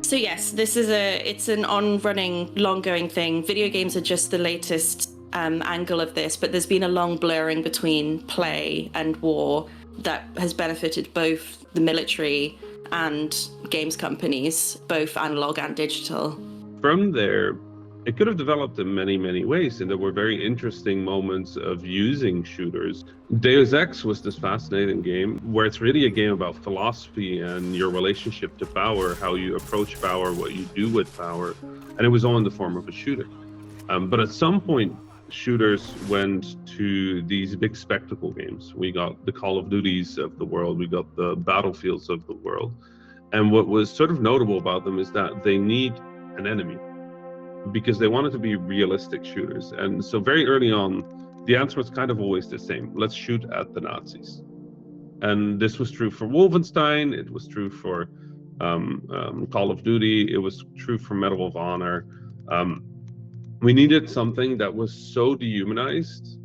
So yes, it's an on-running, long-going thing. Video games are just the latest angle of this, but there's been a long blurring between play and war that has benefited both the military and games companies, both analog and digital. From there, it could have developed in many, many ways, and there were very interesting moments of using shooters. Deus Ex was this fascinating game where it's really a game about philosophy and your relationship to power, how you approach power, what you do with power, and it was all in the form of a shooter. But at some point, shooters went to these big spectacle games. We got the Call of Duties of the world, we got the Battlefields of the world. And what was sort of notable about them is that they need an enemy, because they wanted to be realistic shooters. And so very early on, the answer was kind of always the same. Let's shoot at the Nazis. And this was true for Wolfenstein, it was true for Call of Duty, it was true for Medal of Honor. We needed something that was so dehumanized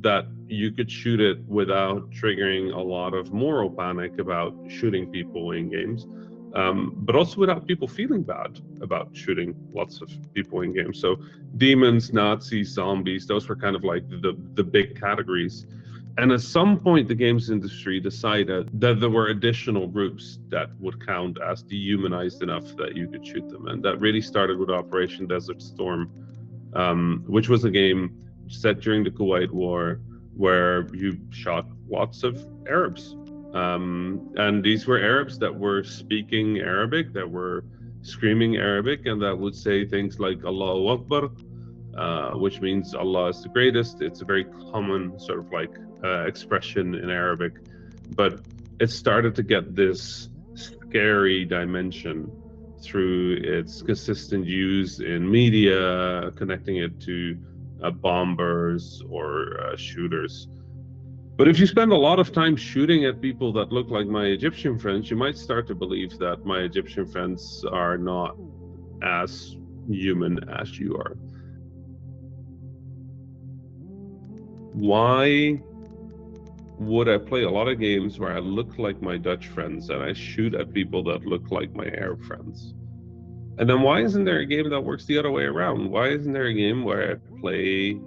that you could shoot it without triggering a lot of moral panic about shooting people in games. But also without people feeling bad about shooting lots of people in games. So demons, Nazis, zombies, those were kind of like the big categories. And at some point, the games industry decided that there were additional groups that would count as dehumanized enough that you could shoot them. And that really started with Operation Desert Storm, which was a game set during the Kuwait War where you shot lots of Arabs. And these were Arabs that were speaking Arabic, that were screaming Arabic, and that would say things like Allahu Akbar, which means Allah is the greatest. It's a very common sort of like expression in Arabic, but it started to get this scary dimension through its consistent use in media, connecting it to bombers or shooters. But if you spend a lot of time shooting at people that look like my Egyptian friends, you might start to believe that my Egyptian friends are not as human as you are. Why would I play a lot of games where I look like my Dutch friends and I shoot at people that look like my Arab friends? And then why isn't there a game that works the other way around? Why isn't there a game where I play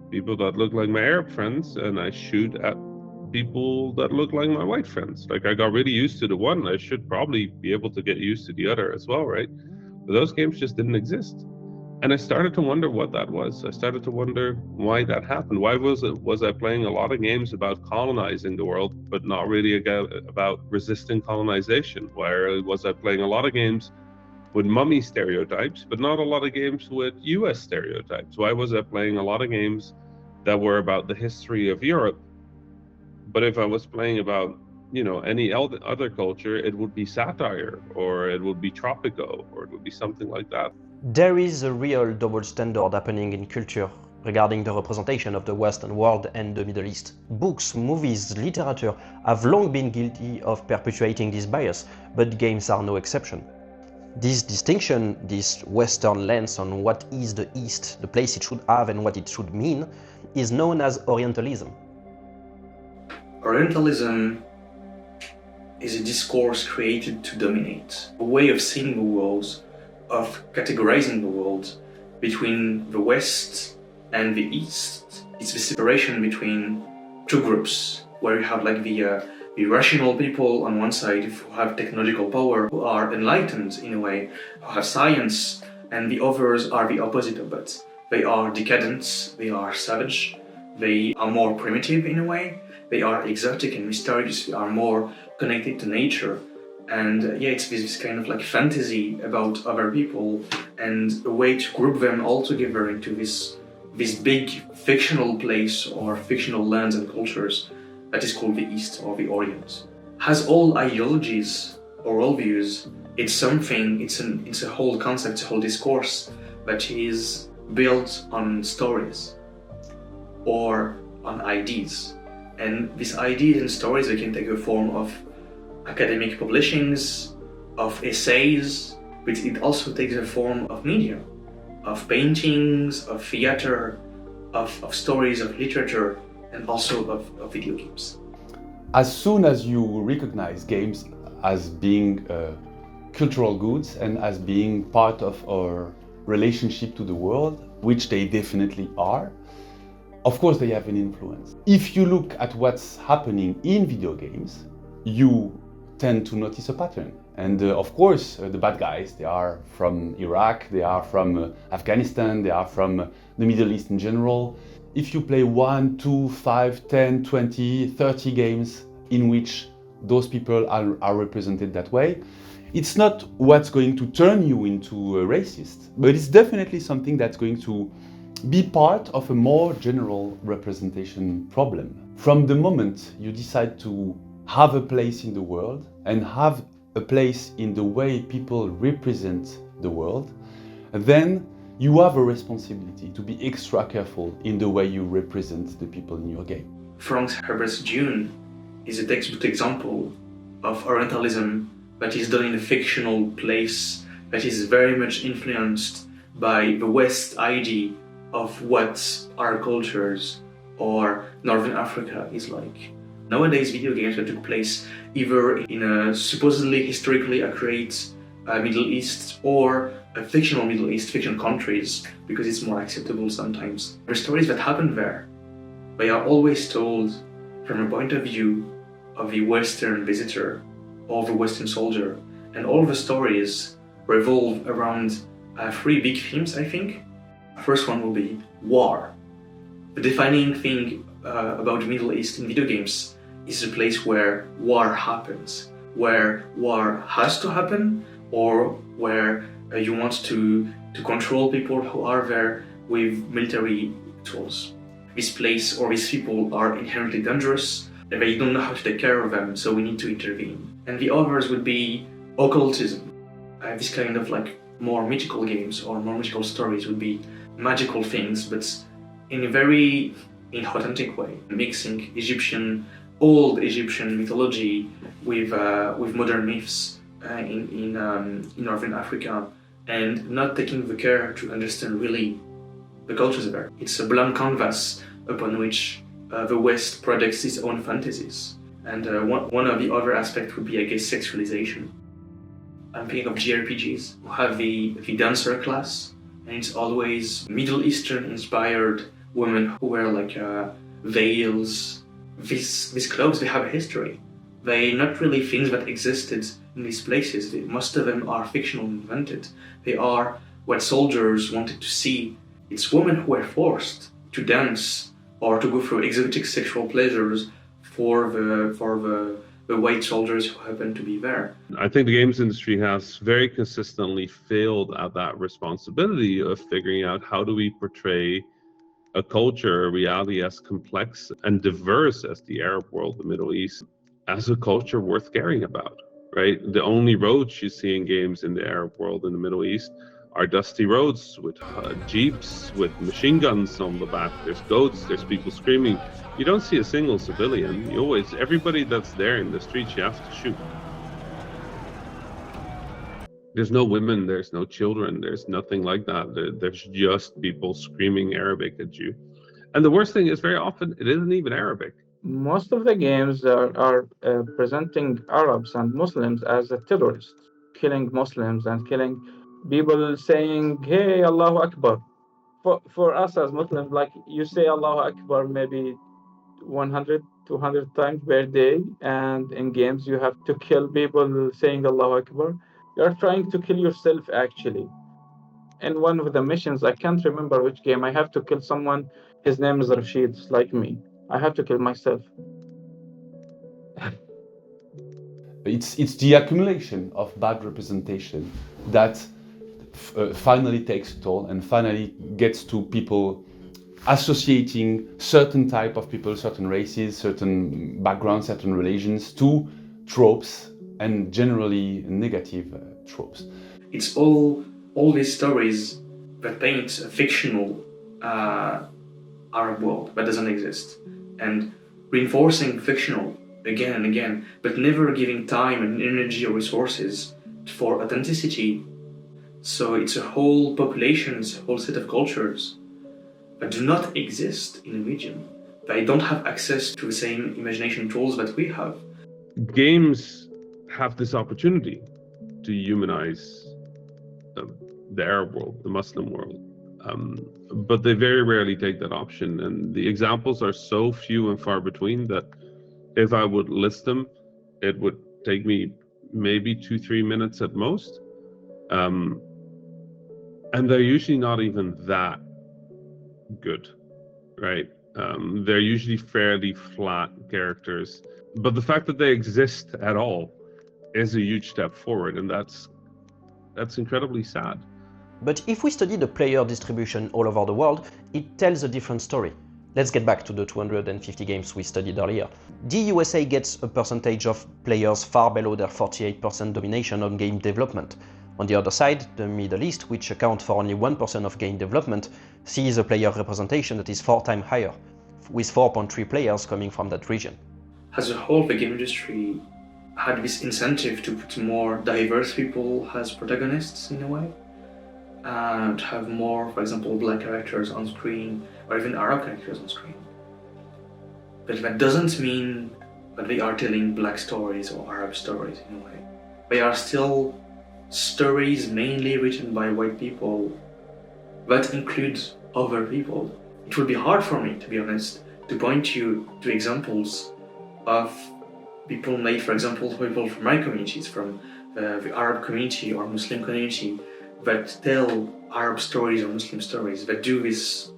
people that look like my Arab friends and I shoot at people that look like my white friends. Like, I got really used to the one. I should probably be able to get used to the other as well, right? But those games just didn't exist. And I started to wonder what that was. I started to wonder why that happened. Why was I playing a lot of games about colonizing the world, but not really about resisting colonization? Why was I playing a lot of games with mummy stereotypes, but not a lot of games with US stereotypes? Why was I playing a lot of games that were about the history of Europe? But if I was playing about, any other culture, it would be satire, or it would be Tropico, or it would be something like that. There is a real double standard happening in culture regarding the representation of the Western world and the Middle East. Books, movies, literature have long been guilty of perpetuating this bias, but games are no exception. This distinction, this Western lens on what is the East, the place it should have and what it should mean, is known as Orientalism. Orientalism is a discourse created to dominate, a way of seeing the world, of categorizing the world between the West and the East. It's the separation between two groups, where you have like the rational people on one side who have technological power, who are enlightened in a way, who have science, and the others are the opposite of that. They are decadent, they are savage, they are more primitive in a way, they are exotic and mysterious, they are more connected to nature. And it's this kind of like fantasy about other people and a way to group them all together into this big fictional place or fictional lands and cultures that is called the East or the Orient. Has all ideologies or worldviews. It's a whole concept, a whole discourse that is built on stories or on ideas. And these ideas and stories, they can take a form of academic publishings, of essays, but it also takes a form of media, of paintings, of theater, of stories, of literature, and also of video games. As soon as you recognize games as being cultural goods and as being part of our relationship to the world, which they definitely are, of course they have an influence. If you look at what's happening in video games, you tend to notice a pattern. And of course, the bad guys, they are from Iraq, they are from Afghanistan, they are from the Middle East in general. If you play 1, 2, 5, 10, 20, 30 games in which those people are represented that way, it's not what's going to turn you into a racist, but it's definitely something that's going to be part of a more general representation problem. From the moment you decide to have a place in the world and have a place in the way people represent the world, then you have a responsibility to be extra careful in the way you represent the people in your game. Frank Herbert's Dune is a textbook example of Orientalism that is done in a fictional place that is very much influenced by the West idea of what our cultures or Northern Africa is like. Nowadays, video games that took place either in a supposedly historically accurate Middle East or a fictional Middle East, fictional countries, because it's more acceptable sometimes. The stories that happen there, they are always told from a point of view of the Western visitor or the Western soldier. And all the stories revolve around 3 big themes, I think. The first one will be war. The defining thing about the Middle East in video games is a place where war happens, where war has to happen, or where you want to control people who are there with military tools. This place or these people are inherently dangerous, and they don't know how to take care of them, so we need to intervene. And the others would be occultism. This kind of like more mythical games or more mythical stories would be magical things, but in a very inauthentic way, mixing old Egyptian mythology with modern myths in Northern Africa, and not taking the care to understand really the cultures there. It's a blank canvas upon which the West projects its own fantasies. And one of the other aspects would be, I guess, sexualization. I'm thinking of JRPGs, who have the dancer class, and it's always Middle Eastern inspired women who wear like veils, these clothes, they have a history. They're not really things that existed in these places. Most of them are fictional and invented. They are what soldiers wanted to see. It's women who were forced to dance or to go through exotic sexual pleasures for the white soldiers who happen to be there. I think the games industry has very consistently failed at that responsibility of figuring out how do we portray a culture, a reality as complex and diverse as the Arab world, the Middle East, as a culture worth caring about, right? The only roads you see in games in the Arab world, in the Middle East, are dusty roads with jeeps with machine guns on the back. There's goats, there's people screaming. You don't see a single civilian. Everybody that's there in the streets, you have to shoot. There's no women, there's no children, there's nothing like that. There's just people screaming Arabic at you. And the worst thing is, very often it isn't even Arabic. Most of the games are presenting Arabs and Muslims as terrorists, killing Muslims and killing people, saying, hey, Allahu Akbar. For us as Muslims, like, you say Allahu Akbar maybe 100, 200 times per day, and in games you have to kill people saying Allahu Akbar. You're trying to kill yourself, actually. In one of the missions, I can't remember which game, I have to kill someone. His name is Rashid, it's like me. I have to kill myself. It's the accumulation of bad representation that finally takes a toll and finally gets to people associating certain type of people, certain races, certain backgrounds, certain religions to tropes, and generally negative tropes. It's all these stories that paint a fictional Arab world that doesn't exist, and reinforcing fictional again and again, but never giving time and energy or resources for authenticity. So it's a whole population, it's a whole set of cultures that do not exist in a region. They don't have access to the same imagination tools that we have. Games have this opportunity to humanize the Arab world, the Muslim world, but they very rarely take that option. And the examples are so few and far between that if I would list them, it would take me maybe 2-3 minutes at most. And they're usually not even that good, right? They're usually fairly flat characters, but the fact that they exist at all is a huge step forward, and that's incredibly sad. But if we study the player distribution all over the world, it tells a different story. Let's get back to the 250 games we studied earlier. The USA gets a percentage of players far below their 48% domination on game development. On the other side, the Middle East, which accounts for only 1% of game development, sees a player representation that is 4 times higher, with 4.3 players coming from that region. As a whole, the game industry had this incentive to put more diverse people as protagonists in a way, and have more, for example, black characters on screen, or even Arab characters on screen. But that doesn't mean that they are telling black stories or Arab stories in a way. They are still stories mainly written by white people that include other people. It would be hard for me, to be honest, to point you to examples of people made, for example, people from my communities, from the Arab community or Muslim community, that tell Arab stories or Muslim stories, that do this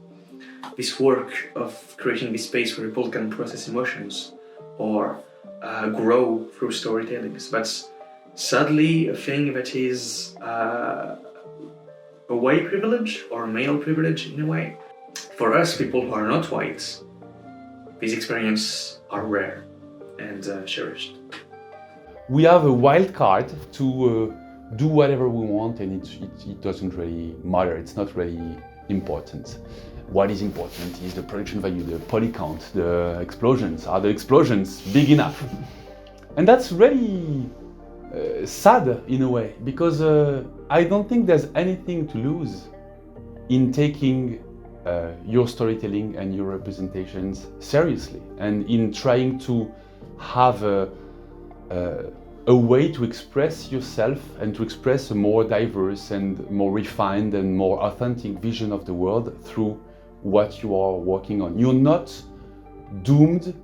work of creating this space where people can process emotions or grow through storytelling. That's sadly a thing that is a white privilege or male privilege in a way. For us, people who are not white, these experiences are rare and cherished. We have a wild card to do whatever we want, and it doesn't really matter. It's not really important. What is important is the production value, the poly count, the explosions. Are the explosions big enough? And that's really sad in a way, because I don't think there's anything to lose in taking your storytelling and your representations seriously, and in trying to have a way to express yourself and to express a more diverse and more refined and more authentic vision of the world through what you are working on. You're not doomed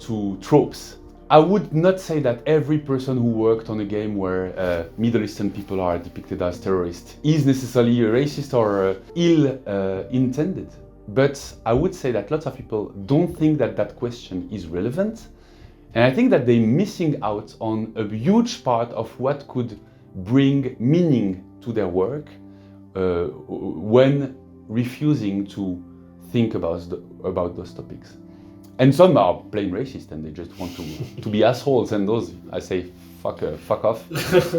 to tropes. I would not say that every person who worked on a game where Middle Eastern people are depicted as terrorists is necessarily racist or ill-intended. But I would say that lots of people don't think that that question is relevant. And I think that they're missing out on a huge part of what could bring meaning to their work when refusing to think about those topics. And some are plain racist and they just want to be assholes, and those, I say, fuck off.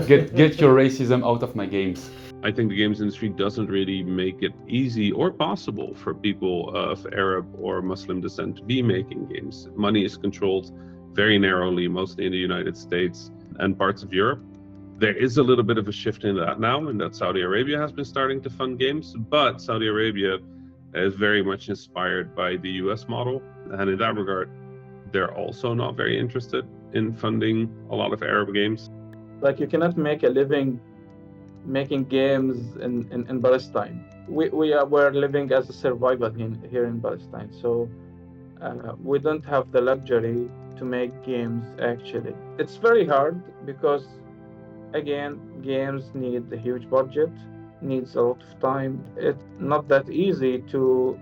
Get your racism out of my games. I think the games industry doesn't really make it easy or possible for people of Arab or Muslim descent to be making games. Money is controlled very narrowly, mostly in the United States and parts of Europe. There is a little bit of a shift in that now, and that Saudi Arabia has been starting to fund games, but Saudi Arabia is very much inspired by the US model. And in that regard, they're also not very interested in funding a lot of Arab games. Like, you cannot make a living making games in Palestine. We're living as a survival here in Palestine. So we don't have the luxury to make games, actually. It's very hard because, again, games need a huge budget, needs a lot of time. It's not that easy to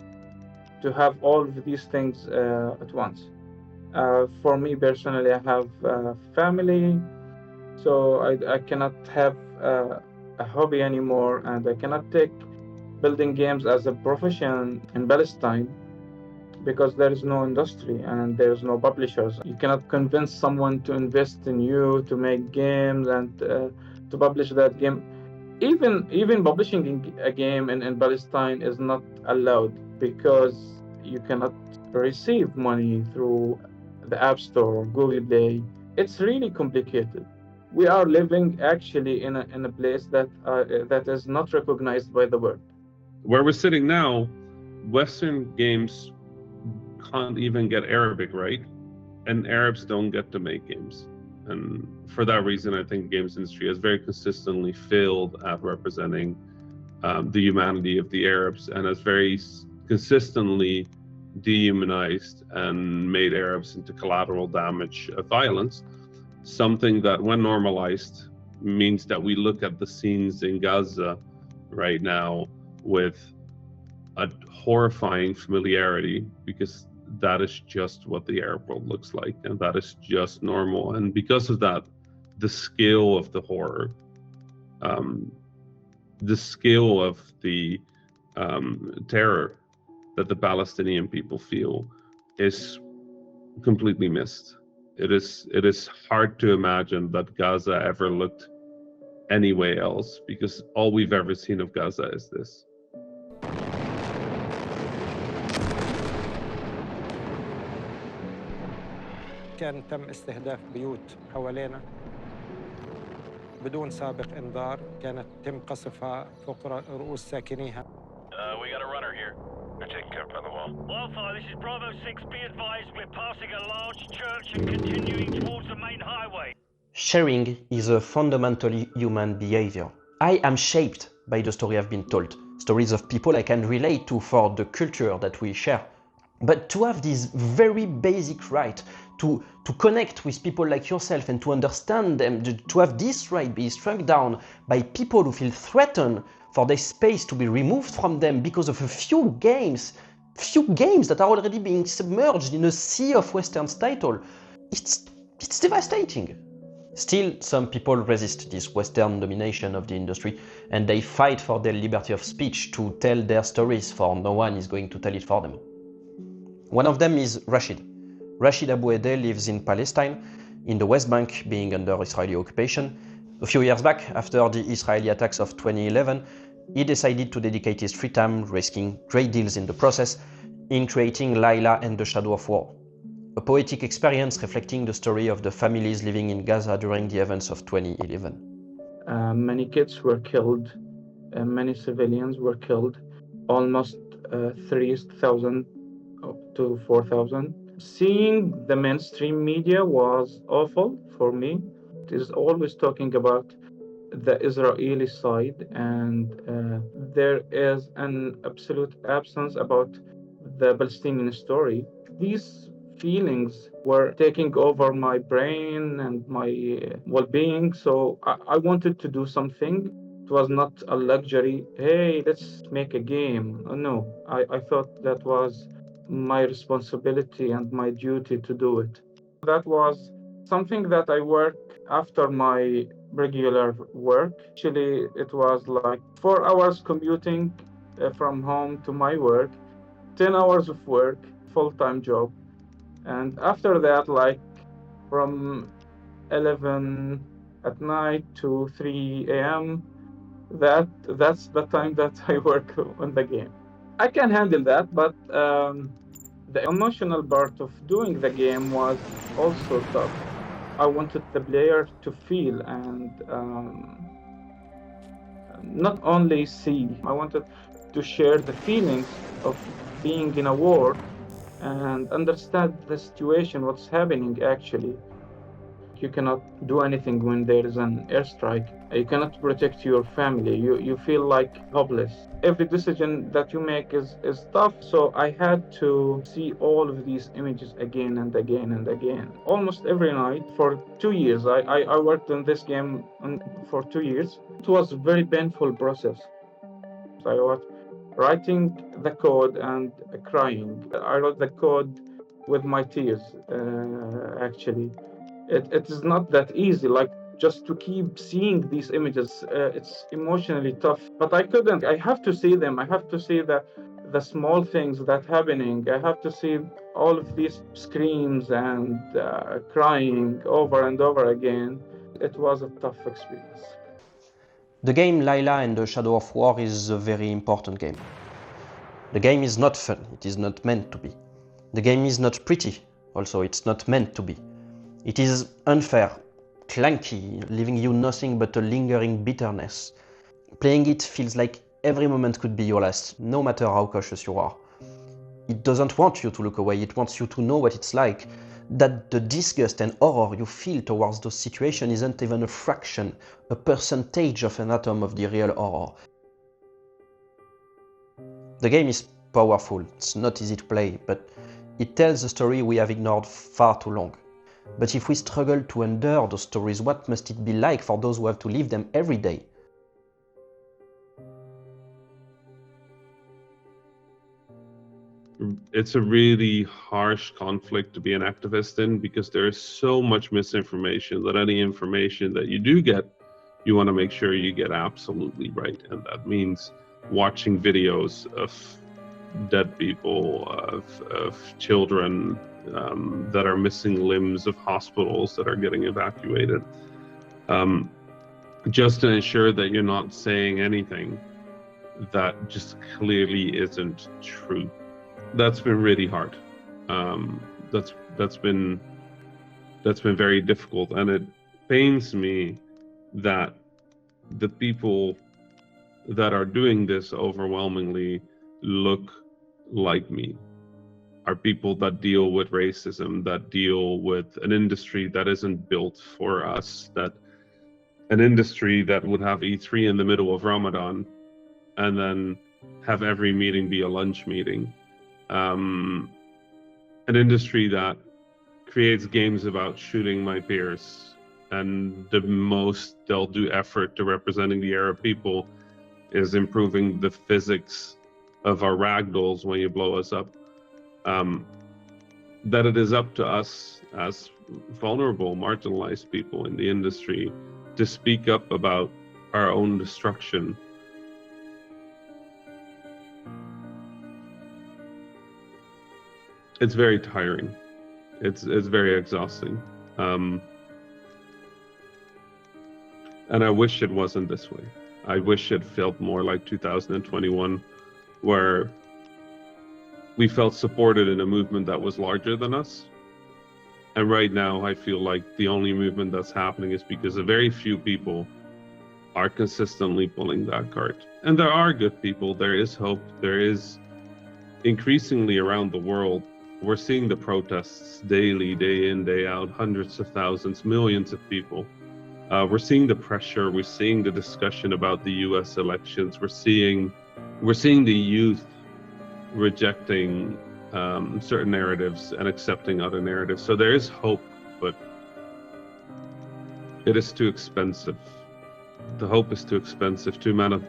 have all of these things at once. For me personally, I have a family, so I cannot have a hobby anymore, and I cannot take building games as a profession in Palestine because there is no industry and there is no publishers. You cannot convince someone to invest in you to make games and to publish that game. Even publishing a game in Palestine is not allowed because you cannot receive money through the App Store or Google Play. It's really complicated. We are living actually in a place that is not recognized by the world. Where we're sitting now, Western games can't even get Arabic right, and Arabs don't get to make games. And for that reason, I think the games industry has very consistently failed at representing the humanity of the Arabs, and has very consistently dehumanized and made Arabs into collateral damage of violence. Something that, when normalized, means that we look at the scenes in Gaza right now with a horrifying familiarity, because that is just what the Arab world looks like, and that is just normal. And because of that, the scale of the horror, the scale of the terror that the Palestinian people feel is completely missed. It is hard to imagine that Gaza ever looked anywhere else, because all we've ever seen of Gaza is this. كان تم استهداف بيوت حوالينا بدون سابق انذار، كانت تم قصفها فوق رؤوس ساكنيها. We got a runner here. They're taking care of the wall. Wildfire, this is Bravo 6. Be advised, we're passing a large church and continuing towards the main highway. Sharing is a fundamentally human behavior. I am shaped by the story I've been told, stories of people I can relate to for the culture that we share. But to have this very basic right to connect with people like yourself and to understand them, to have this right be struck down by people who feel threatened for their space to be removed from them because of a few games that are already being submerged in a sea of Western's title, it's devastating. Still, some people resist this Western domination of the industry, and they fight for their liberty of speech to tell their stories, for no one is going to tell it for them. One of them is Rashid. Rashid Abu Edeh lives in Palestine, in the West Bank, being under Israeli occupation. A few years back, after the Israeli attacks of 2011, he decided to dedicate his free time, risking great deals in the process, in creating Layla and the Shadow of War, a poetic experience reflecting the story of the families living in Gaza during the events of 2011. Many kids were killed, many civilians were killed, almost 3,000 to 4,000. Seeing the mainstream media was awful for me. It is always talking about the Israeli side, and there is an absolute absence about the Palestinian story. These feelings were taking over my brain and my well-being. So I wanted to do something. It was not a luxury. Hey, let's make a game. No, I thought that was my responsibility and my duty to do it. That was something that I work after my regular work. Actually, it was like 4 hours commuting from home to my work, 10 hours of work, full-time job. And after that, like from 11 at night to 3 a.m., that's the time that I work on the game. I can handle that, but the emotional part of doing the game was also tough. I wanted the player to feel and not only see. I wanted to share the feelings of being in a war and understand the situation, what's happening actually. You cannot do anything when there is an airstrike. You cannot protect your family. You feel like hopeless. Every decision that you make is tough. So I had to see all of these images again and again and again. Almost every night for 2 years. I worked on this game for 2 years. It was a very painful process. I was writing the code and crying. I wrote the code with my tears, actually. It is not that easy, like just to keep seeing these images. It's emotionally tough, but I couldn't. I have to see them. I have to see the small things that happening. I have to see all of these screams and crying over and over again. It was a tough experience. The game Layla and the Shadow of War is a very important game. The game is not fun, it is not meant to be. The game is not pretty, also it's not meant to be. It is unfair, clunky, leaving you nothing but a lingering bitterness. Playing it feels like every moment could be your last, no matter how cautious you are. It doesn't want you to look away, it wants you to know what it's like. That the disgust and horror you feel towards those situations isn't even a fraction, a percentage of an atom of the real horror. The game is powerful, it's not easy to play, but it tells a story we have ignored far too long. But if we struggle to endure those stories, what must it be like for those who have to live them every day? It's a really harsh conflict to be an activist in, because there is so much misinformation that any information that you do get, you want to make sure you get absolutely right. And that means watching videos of dead people, of children that are missing limbs, of hospitals that are getting evacuated, just to ensure that you're not saying anything that just clearly isn't true. That's been really hard. That's been very difficult, and it pains me that the people that are doing this overwhelmingly look like me, are people that deal with racism, that deal with an industry that isn't built for us, that an industry that would have E3 in the middle of Ramadan and then have every meeting be a lunch meeting. An industry that creates games about shooting my peers, and the most they'll do effort to representing the Arab people is improving the physics of our ragdolls when you blow us up. That it is up to us as vulnerable, marginalized people in the industry to speak up about our own destruction. It's very tiring. It's very exhausting. And I wish it wasn't this way. I wish it felt more like 2021, where we felt supported in a movement that was larger than us. And right now, I feel like the only movement that's happening is because a very few people are consistently pulling that cart. And there are good people, there is hope, there is increasingly around the world. We're seeing the protests daily, day in, day out, hundreds of thousands, millions of people. We're seeing the pressure, we're seeing the discussion about the US elections, we're seeing the youth rejecting certain narratives and accepting other narratives. So there is hope, but it is too expensive. The hope is too expensive. Too many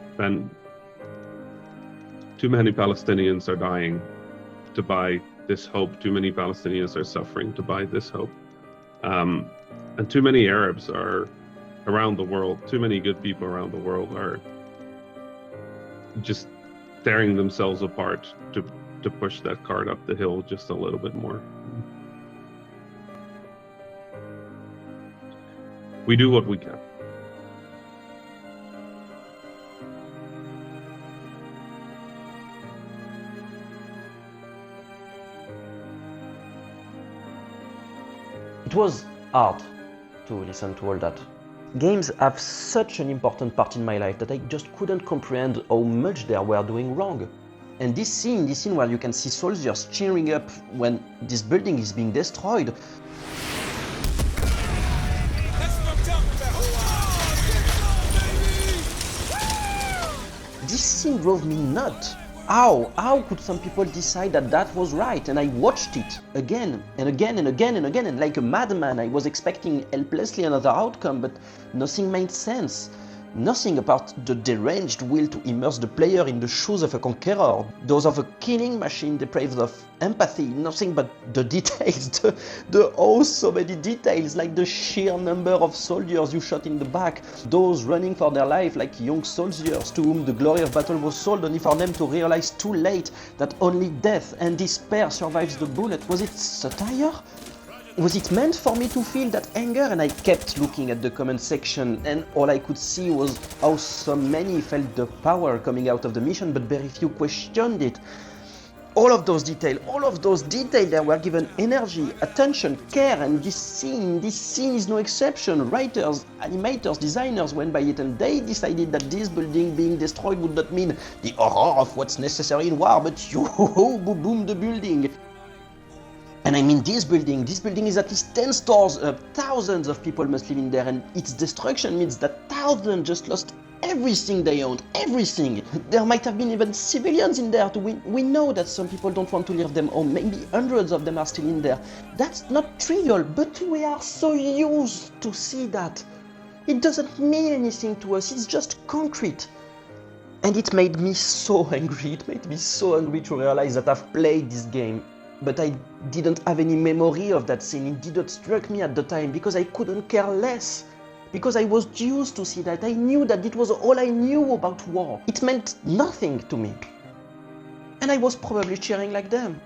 Palestinians are dying to buy this hope. Too many Palestinians are suffering to buy this hope. And too many Arabs are around the world. Too many good people around the world are just tearing themselves apart to push that cart up the hill just a little bit more. We do what we can. It was hard to listen to all that. Games have such an important part in my life that I just couldn't comprehend how much they were doing wrong. And this scene where you can see soldiers cheering up when this building is being destroyed. This scene drove me nuts. How could some people decide that that was right? And I watched it again and again and again and again, and like a madman I was expecting helplessly another outcome, but nothing made sense. Nothing about the deranged will to immerse the player in the shoes of a conqueror, those of a killing machine deprived of empathy, nothing but the details, so many details, like the sheer number of soldiers you shot in the back, those running for their life like young soldiers to whom the glory of battle was sold only for them to realize too late that only death and despair survives the bullet. Was it satire? Was it meant for me to feel that anger? And I kept looking at the comment section, and all I could see was how so many felt the power coming out of the mission, but very few questioned it. All of those details, they were given energy, attention, care, and this scene is no exception. Writers, animators, designers went by it, and they decided that this building being destroyed would not mean the horror of what's necessary in war, but boom, the building. And I mean this building is at least 10 stores, thousands of people must live in there, and its destruction means that thousands just lost everything they owned, everything. There might have been even civilians in there too. We know that some people don't want to leave them home, maybe hundreds of them are still in there. That's not trivial, but we are so used to see that. It doesn't mean anything to us, it's just concrete. And it made me so angry, to realize that I've played this game, but I didn't have any memory of that scene. It didn't strike me at the time because I couldn't care less. Because I was used to see that. I knew that it was all I knew about war. It meant nothing to me. And I was probably cheering like them.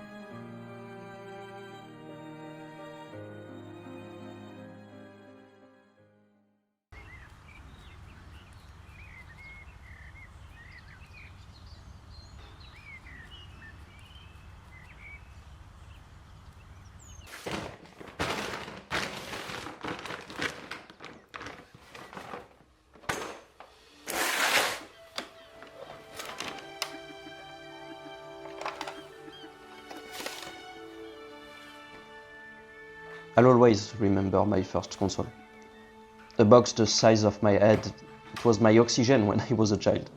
I'll always remember my first console. A box the size of my head. It was my oxygen when I was a child.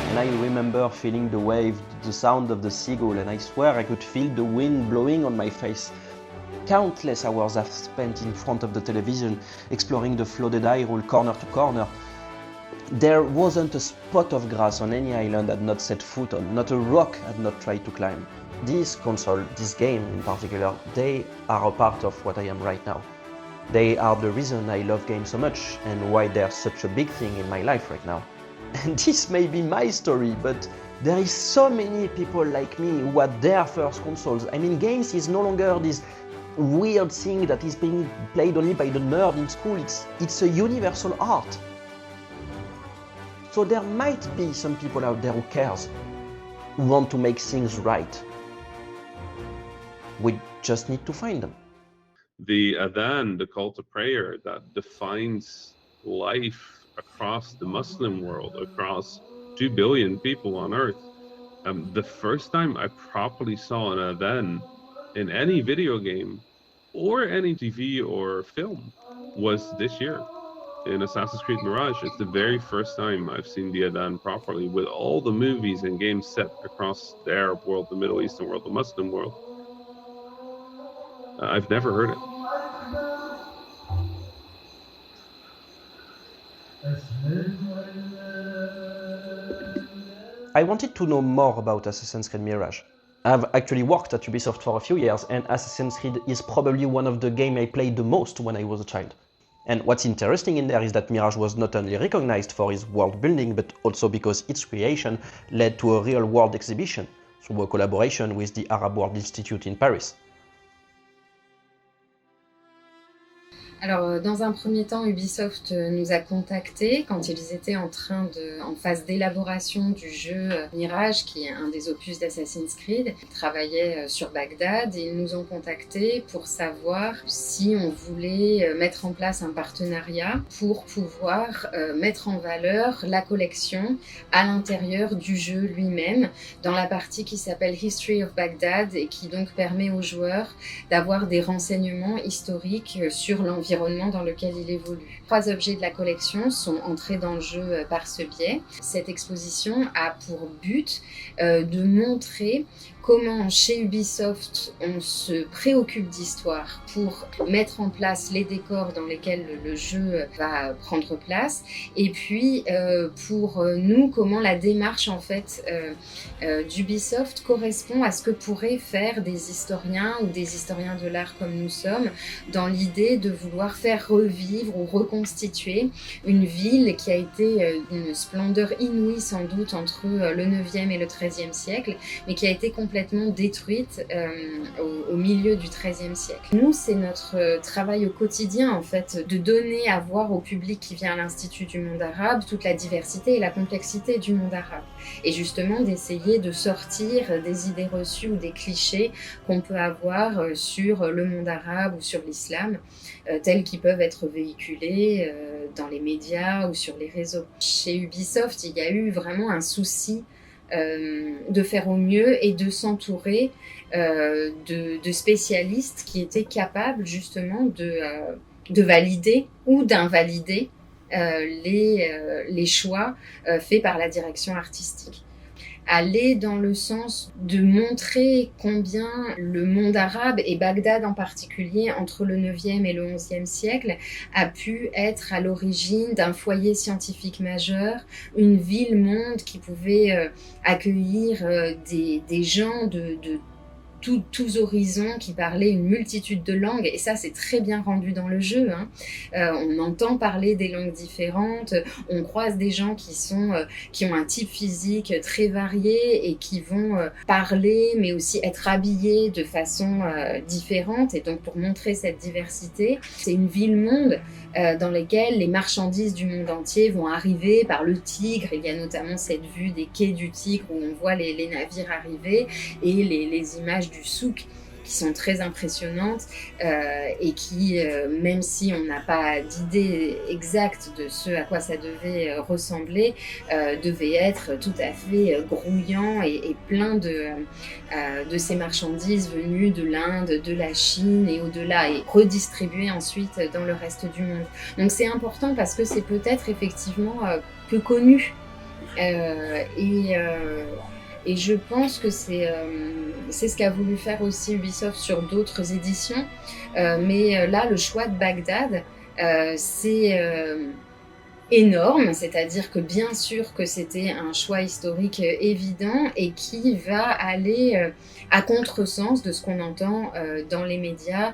And I remember feeling the wave, the sound of the seagull, and I swear I could feel the wind blowing on my face. Countless hours I've spent in front of the television, exploring the flooded Hyrule corner to corner. There wasn't a spot of grass on any island I'd not set foot on, not a rock I'd not tried to climb. This console, this game in particular, they are a part of what I am right now. They are the reason I love games so much and why they're such a big thing in my life right now. And this may be my story, but there is so many people like me who had their first consoles. I mean, games is no longer this weird thing that is being played only by the nerd in school. It's a universal art. So there might be some people out there who cares, who want to make things right. We just need to find them. The adhan, the call to prayer that defines life across the Muslim world, across 2 billion people on earth. The first time I properly saw an adhan in any video game or any TV or film was this year in Assassin's Creed Mirage. It's the very first time I've seen Diadan properly, with all the movies and games set across the Arab world, the Middle Eastern world, the Muslim world. I've never heard it. I wanted to know more about Assassin's Creed Mirage. I've actually worked at Ubisoft for a few years, and Assassin's Creed is probably one of the games I played the most when I was a child. And what's interesting in there is that Mirage was not only recognized for its world building, but also because its creation led to a real world exhibition through a collaboration with the Arab World Institute in Paris. Alors, dans un premier temps, Ubisoft nous a contactés quand ils étaient en phase d'élaboration du jeu Mirage, qui est un des opus d'Assassin's Creed. Ils travaillaient sur Bagdad et ils nous ont contactés pour savoir si on voulait mettre en place un partenariat pour pouvoir mettre en valeur la collection à l'intérieur du jeu lui-même, dans la partie qui s'appelle History of Baghdad et qui donc permet aux joueurs d'avoir des renseignements historiques sur l'environnement dans lequel il évolue. 3 objets de la collection sont entrés dans le jeu par ce biais. Cette exposition a pour but de montrer comment chez Ubisoft on se préoccupe d'histoire pour mettre en place les décors dans lesquels le jeu va prendre place, et puis pour nous comment la démarche en fait d'Ubisoft correspond à ce que pourraient faire des historiens ou des historiens de l'art comme nous sommes, dans l'idée de vouloir faire revivre ou reconstituer une ville qui a été d'une splendeur inouïe sans doute entre le 9e et le 13e siècle, mais qui a été complètement détruite au milieu du XIIIe siècle. Nous, c'est notre travail au quotidien, en fait, de donner à voir au public qui vient à l'Institut du monde arabe toute la diversité et la complexité du monde arabe. Et justement, d'essayer de sortir des idées reçues ou des clichés qu'on peut avoir sur le monde arabe ou sur l'islam, tels qu'ils peuvent être véhiculés dans les médias ou sur les réseaux. Chez Ubisoft, il y a eu vraiment un souci de faire au mieux et de s'entourer de spécialistes qui étaient capables justement de valider ou d'invalider les choix faits par la direction artistique. Aller dans le sens de montrer combien le monde arabe, et Bagdad en particulier, entre le 9e et le 11e siècle, a pu être à l'origine d'un foyer scientifique majeur, une ville-monde qui pouvait accueillir des gens de tous horizons qui parlaient une multitude de langues, et ça c'est très bien rendu dans le jeu, hein. On entend parler des langues différentes, on croise des gens qui ont un type physique très varié et qui vont parler mais aussi être habillés de façon différente, et donc pour montrer cette diversité, c'est une ville-monde dans laquelle les marchandises du monde entier vont arriver par le Tigre. Il y a notamment cette vue des quais du Tigre où on voit les navires arriver, et les images du souk qui sont très impressionnantes et qui, même si on n'a pas d'idée exacte de ce à quoi ça devait ressembler, devait être tout à fait grouillant et plein de ces marchandises venues de l'Inde, de la Chine et au-delà, et redistribuées ensuite dans le reste du monde. Donc c'est important parce que c'est peut-être effectivement peu connu et je pense que c'est ce qu'a voulu faire aussi Ubisoft sur d'autres éditions. Mais là, le choix de Bagdad, c'est énorme. C'est-à-dire que bien sûr que c'était un choix historique évident et qui va aller à contresens de ce qu'on entend dans les médias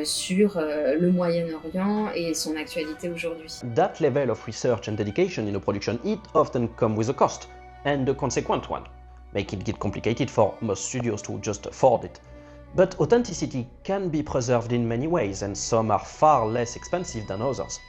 sur le Moyen-Orient et son actualité aujourd'hui. That level of research and dedication in a production, it often comes with a cost, and a consequent one, making it complicated for most studios to just afford it. But authenticity can be preserved in many ways, and some are far less expensive than others.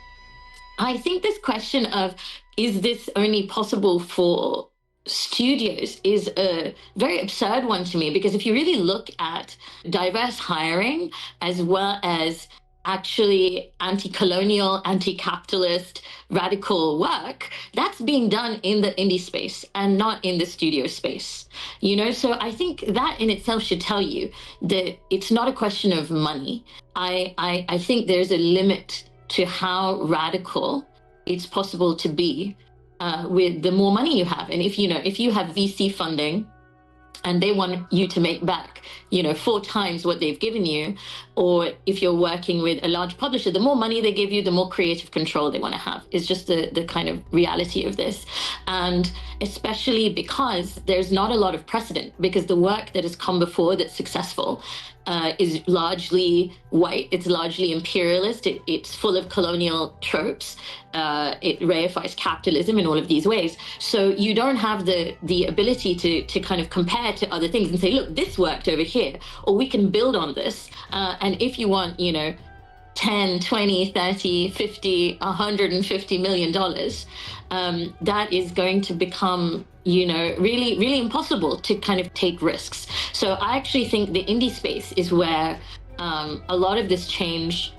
I think this question of, is this only possible for studios, is a very absurd one to me, because if you really look at diverse hiring as well as actually anti-colonial, anti-capitalist, radical work, that's being done in the indie space and not in the studio space. You know, so I think that in itself should tell you that it's not a question of money. I think there's a limit to how radical it's possible to be with the more money you have. And if you have VC funding and they want you to make back, 4 times what they've given you, or if you're working with a large publisher, the more money they give you, the more creative control they want to have. It's just the kind of reality of this. And especially because there's not a lot of precedent, because the work that has come before that's successful is largely white, it's largely imperialist, it's full of colonial tropes, it reifies capitalism in all of these ways. So you don't have the ability to kind of compare to other things and say, look, this worked over here, or we can build on this. And if you want, 10, 20, 30, 50, $150 million, that is going to become, really, really impossible to kind of take risks. So I actually think the indie space is where a lot of this change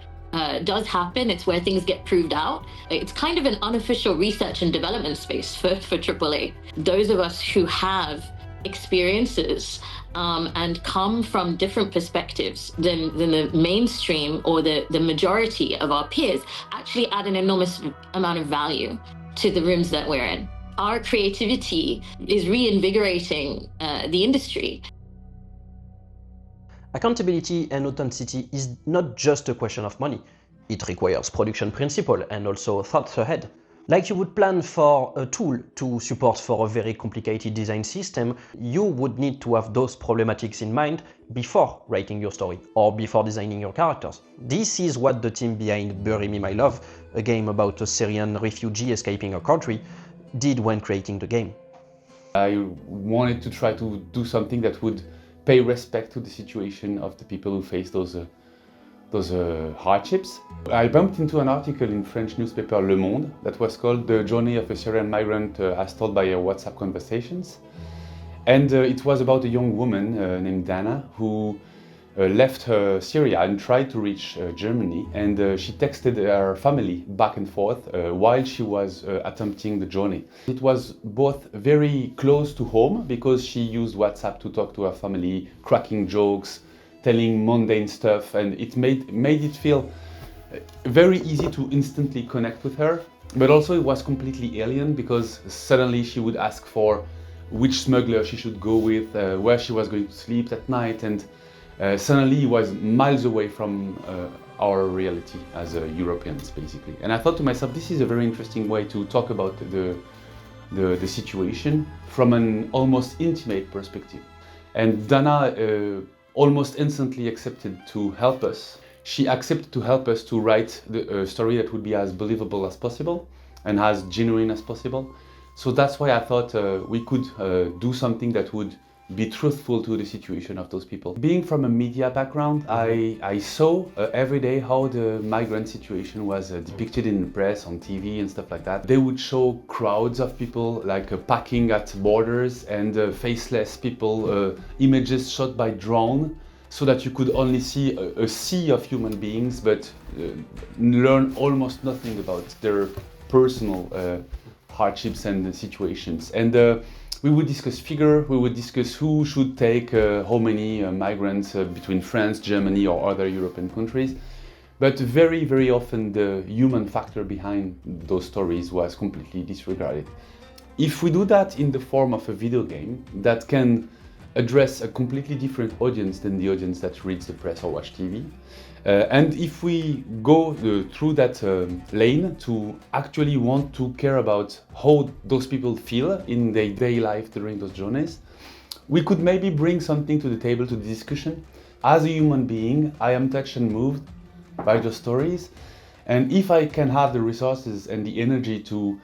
does happen. It's where things get proved out. It's kind of an unofficial research and development space for AAA. Those of us who have experiences and come from different perspectives than the mainstream or the majority of our peers actually add an enormous amount of value to the rooms that we're in. Our creativity is reinvigorating the industry. Accountability and authenticity is not just a question of money. It requires production principle and also thoughts ahead. Like you would plan for a tool to support for a very complicated design system, you would need to have those problematics in mind before writing your story or before designing your characters. This is what the team behind Bury Me My Love, a game about a Syrian refugee escaping a country, did when creating the game. I wanted to try to do something that would pay respect to the situation of the people who face those hardships. I bumped into an article in French newspaper Le Monde that was called The Journey of a Syrian Migrant as Told by WhatsApp Conversations. And it was about a young woman named Dana who left Syria and tried to reach Germany. And she texted her family back and forth while she was attempting the journey. It was both very close to home because she used WhatsApp to talk to her family, cracking jokes, telling mundane stuff, and it made it feel very easy to instantly connect with her. But also it was completely alien because suddenly she would ask for which smuggler she should go with, where she was going to sleep that night, and suddenly it was miles away from our reality as Europeans, basically. And I thought to myself, this is a very interesting way to talk about the situation from an almost intimate perspective. And Dana almost instantly accepted to help us. She accepted to help us to write a story that would be as believable as possible and as genuine as possible. So that's why I thought we could do something that would be truthful to the situation of those people. Being from a media background, I saw every day how the migrant situation was depicted in the press, on TV and stuff like that. They would show crowds of people like packing at borders and faceless people, images shot by drone, so that you could only see a sea of human beings but learn almost nothing about their personal hardships and situations. And we would discuss figure, we would discuss who should take how many migrants between France, Germany or other European countries. But very, very often the human factor behind those stories was completely disregarded. If we do that in the form of a video game that can address a completely different audience than the audience that reads the press or watch TV, and if we go through that lane to actually want to care about how those people feel in their daily life during those journeys, we could maybe bring something to the table to the discussion. As a human being, I am touched and moved by those stories, and if I can have the resources and the energy to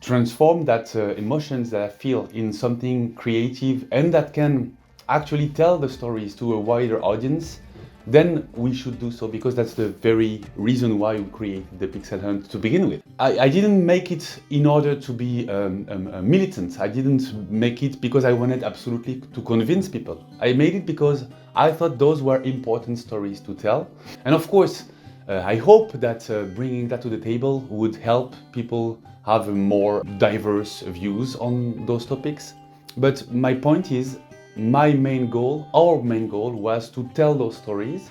transform that emotions that I feel in something creative and that can actually tell the stories to a wider audience, then we should do so, because that's the very reason why we created the Pixel Hunt to begin with. I didn't make it in order to be a militant. I didn't make it because I wanted absolutely to convince people. I made it because I thought those were important stories to tell. And of course, I hope that bringing that to the table would help people have a more diverse views on those topics. But my point is, our main goal was to tell those stories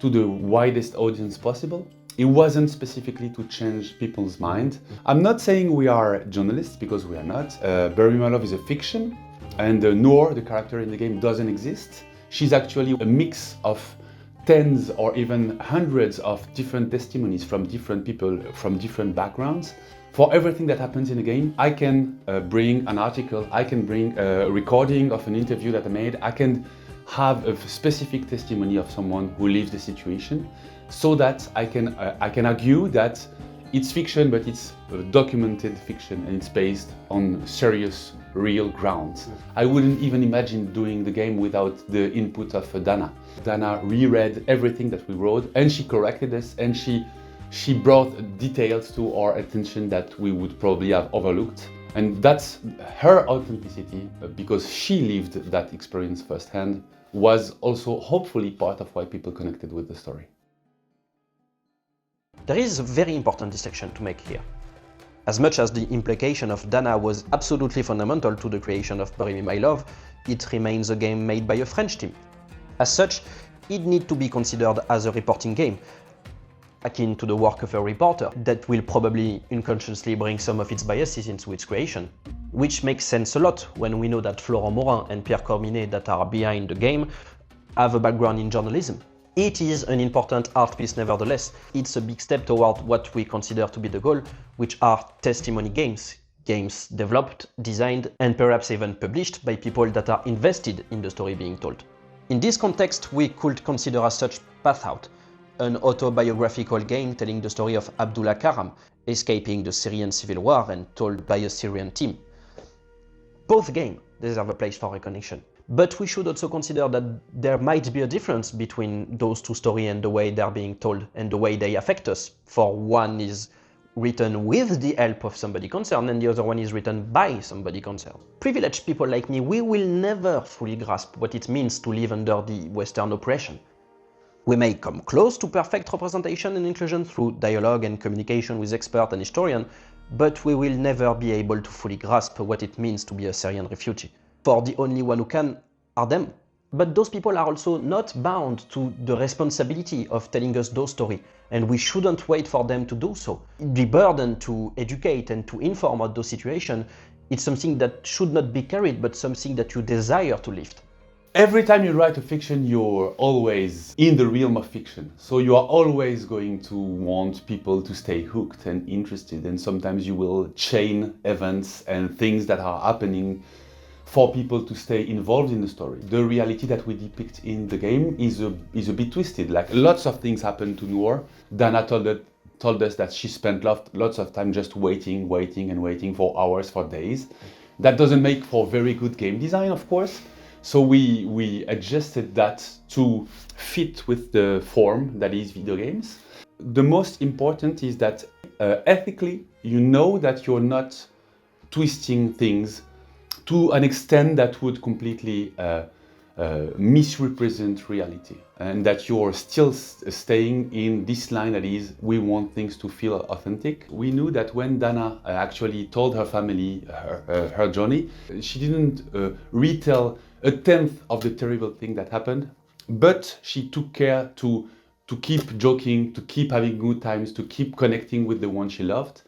to the widest audience possible. It wasn't specifically to change people's mind. I'm not saying we are journalists, because we are not. Bury Me My Love is a fiction, and Noor, the character in the game, doesn't exist. She's actually a mix of tens or even hundreds of different testimonies from different people, from different backgrounds. For everything that happens in the game, I can bring an article, I can bring a recording of an interview that I made, I can have a specific testimony of someone who lived the situation, so that I can argue that it's fiction, but it's documented fiction, and it's based on serious, real grounds. I wouldn't even imagine doing the game without the input of Dana. Dana reread everything that we wrote, and she corrected us, and she brought details to our attention that we would probably have overlooked. And that's her authenticity, because she lived that experience firsthand, was also hopefully part of why people connected with the story. There is a very important distinction to make here. As much as the implication of Dana was absolutely fundamental to the creation of Bury Me My Love, it remains a game made by a French team. As such, it needs to be considered as a reporting game, akin to the work of a reporter, that will probably unconsciously bring some of its biases into its creation. Which makes sense a lot when we know that Florent Morin and Pierre Corminet, that are behind the game, have a background in journalism. It is an important art piece nevertheless. It's a big step toward what we consider to be the goal, which are testimony games. Games developed, designed, and perhaps even published by people that are invested in the story being told. In this context, we could consider as such Path Out, an autobiographical game telling the story of Abdullah Karam, escaping the Syrian civil war and told by a Syrian team. Both games deserve a place for recognition. But we should also consider that there might be a difference between those two stories and the way they're being told and the way they affect us. For one is written with the help of somebody concerned, and the other one is written by somebody concerned. Privileged people like me, we will never fully grasp what it means to live under the Western oppression. We may come close to perfect representation and inclusion through dialogue and communication with experts and historians, but we will never be able to fully grasp what it means to be a Syrian refugee. For the only one who can are them. But those people are also not bound to the responsibility of telling us those stories, and we shouldn't wait for them to do so. The burden to educate and to inform about those situations, it's something that should not be carried, but something that you desire to lift. Every time you write a fiction, you're always in the realm of fiction. So you are always going to want people to stay hooked and interested, and sometimes you will chain events and things that are happening for people to stay involved in the story. The reality that we depict in the game is a bit twisted. Like, lots of things happen to Noor. Dana told us that she spent lots of time just waiting for hours, for days. That doesn't make for very good game design, of course. So we adjusted that to fit with the form that is video games. The most important is that ethically, you know that you're not twisting things to an extent that would completely misrepresent reality, and that you're still staying in this line that is, we want things to feel authentic. We knew that when Dana actually told her family her journey, she didn't retell a tenth of the terrible thing that happened, but she took care to keep joking, to keep having good times, to keep connecting with the one she loved.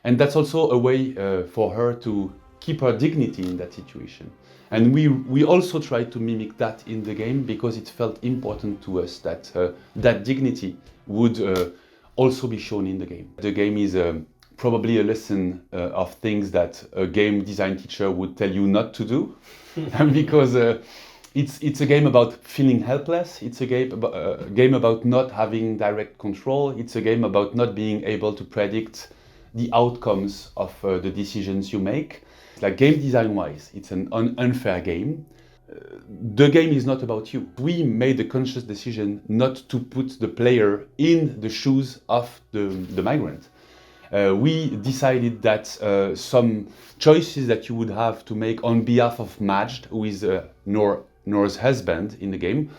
And that's also a way for her to keep her dignity in that situation. And we also tried to mimic that in the game, because it felt important to us that that dignity would also be shown in the game. The game is probably a lesson of things that a game design teacher would tell you not to do, because it's a game about feeling helpless. It's a game about not having direct control. It's a game about not being able to predict the outcomes of the decisions you make. Like, game design-wise, it's an unfair game. The game is not about you. We made a conscious decision not to put the player in the shoes of the migrant. We decided that some choices that you would have to make on behalf of Majd, who is Noor's husband in the game,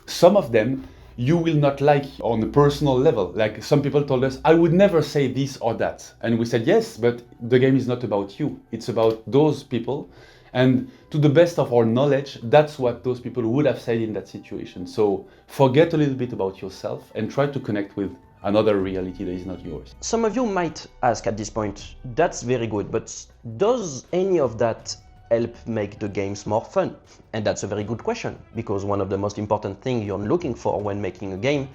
some of them you will not like on a personal level. Like some people told us, I would never say this or that. And we said, yes, but the game is not about you. It's about those people. And to the best of our knowledge, that's what those people would have said in that situation. So forget a little bit about yourself and try to connect with another reality that is not yours. Some of you might ask at this point, that's very good, but does any of that help make the games more fun? And that's a very good question, because one of the most important things you're looking for when making a game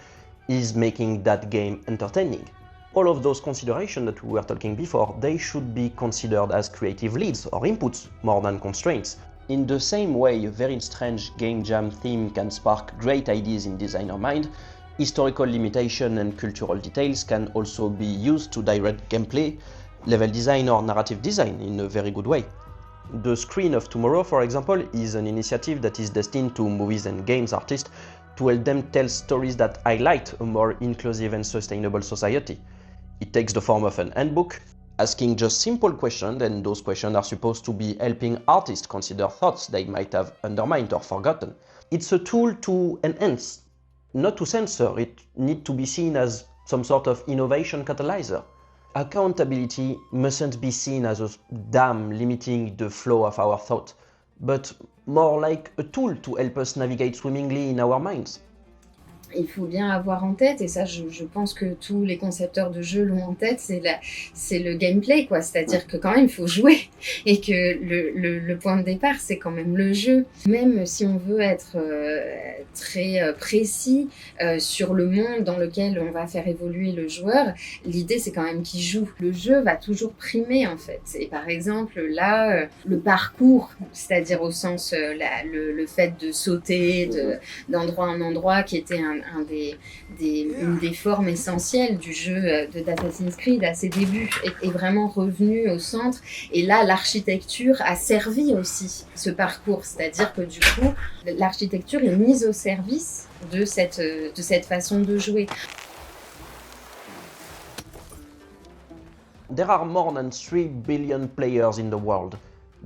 is making that game entertaining. All of those considerations that we were talking before, they should be considered as creative leads or inputs more than constraints. In the same way a very strange game jam theme can spark great ideas in designer mind, historical limitation and cultural details can also be used to direct gameplay, level design or narrative design in a very good way. The Screen of Tomorrow, for example, is an initiative that is destined to movies and games artists to help them tell stories that highlight a more inclusive and sustainable society. It takes the form of an handbook, asking just simple questions, and those questions are supposed to be helping artists consider thoughts they might have undermined or forgotten. It's a tool to enhance, not to censor. It needs to be seen as some sort of innovation catalyzer. Accountability mustn't be seen as a dam limiting the flow of our thought, but more like a tool to help us navigate swimmingly in our minds. Il faut bien avoir en tête, et ça je pense que tous les concepteurs de jeux l'ont en tête, c'est le gameplay, quoi. C'est-à-dire que quand même il faut jouer, et que le point de départ c'est quand même le jeu. Même si on veut être très précis sur le monde dans lequel on va faire évoluer le joueur, l'idée c'est quand même qu'il joue. Le jeu va toujours primer en fait. Et par exemple là, le parcours, c'est-à-dire au sens le fait de sauter d'endroit en endroit qui était une des formes essentielles du jeu d'Assassin's Creed à ses débuts est vraiment revenu au centre. Et là, l'architecture a servi aussi ce parcours, c'est-à-dire que du coup, l'architecture est mise au service de cette façon de jouer. There are more than 3 billion players in the world.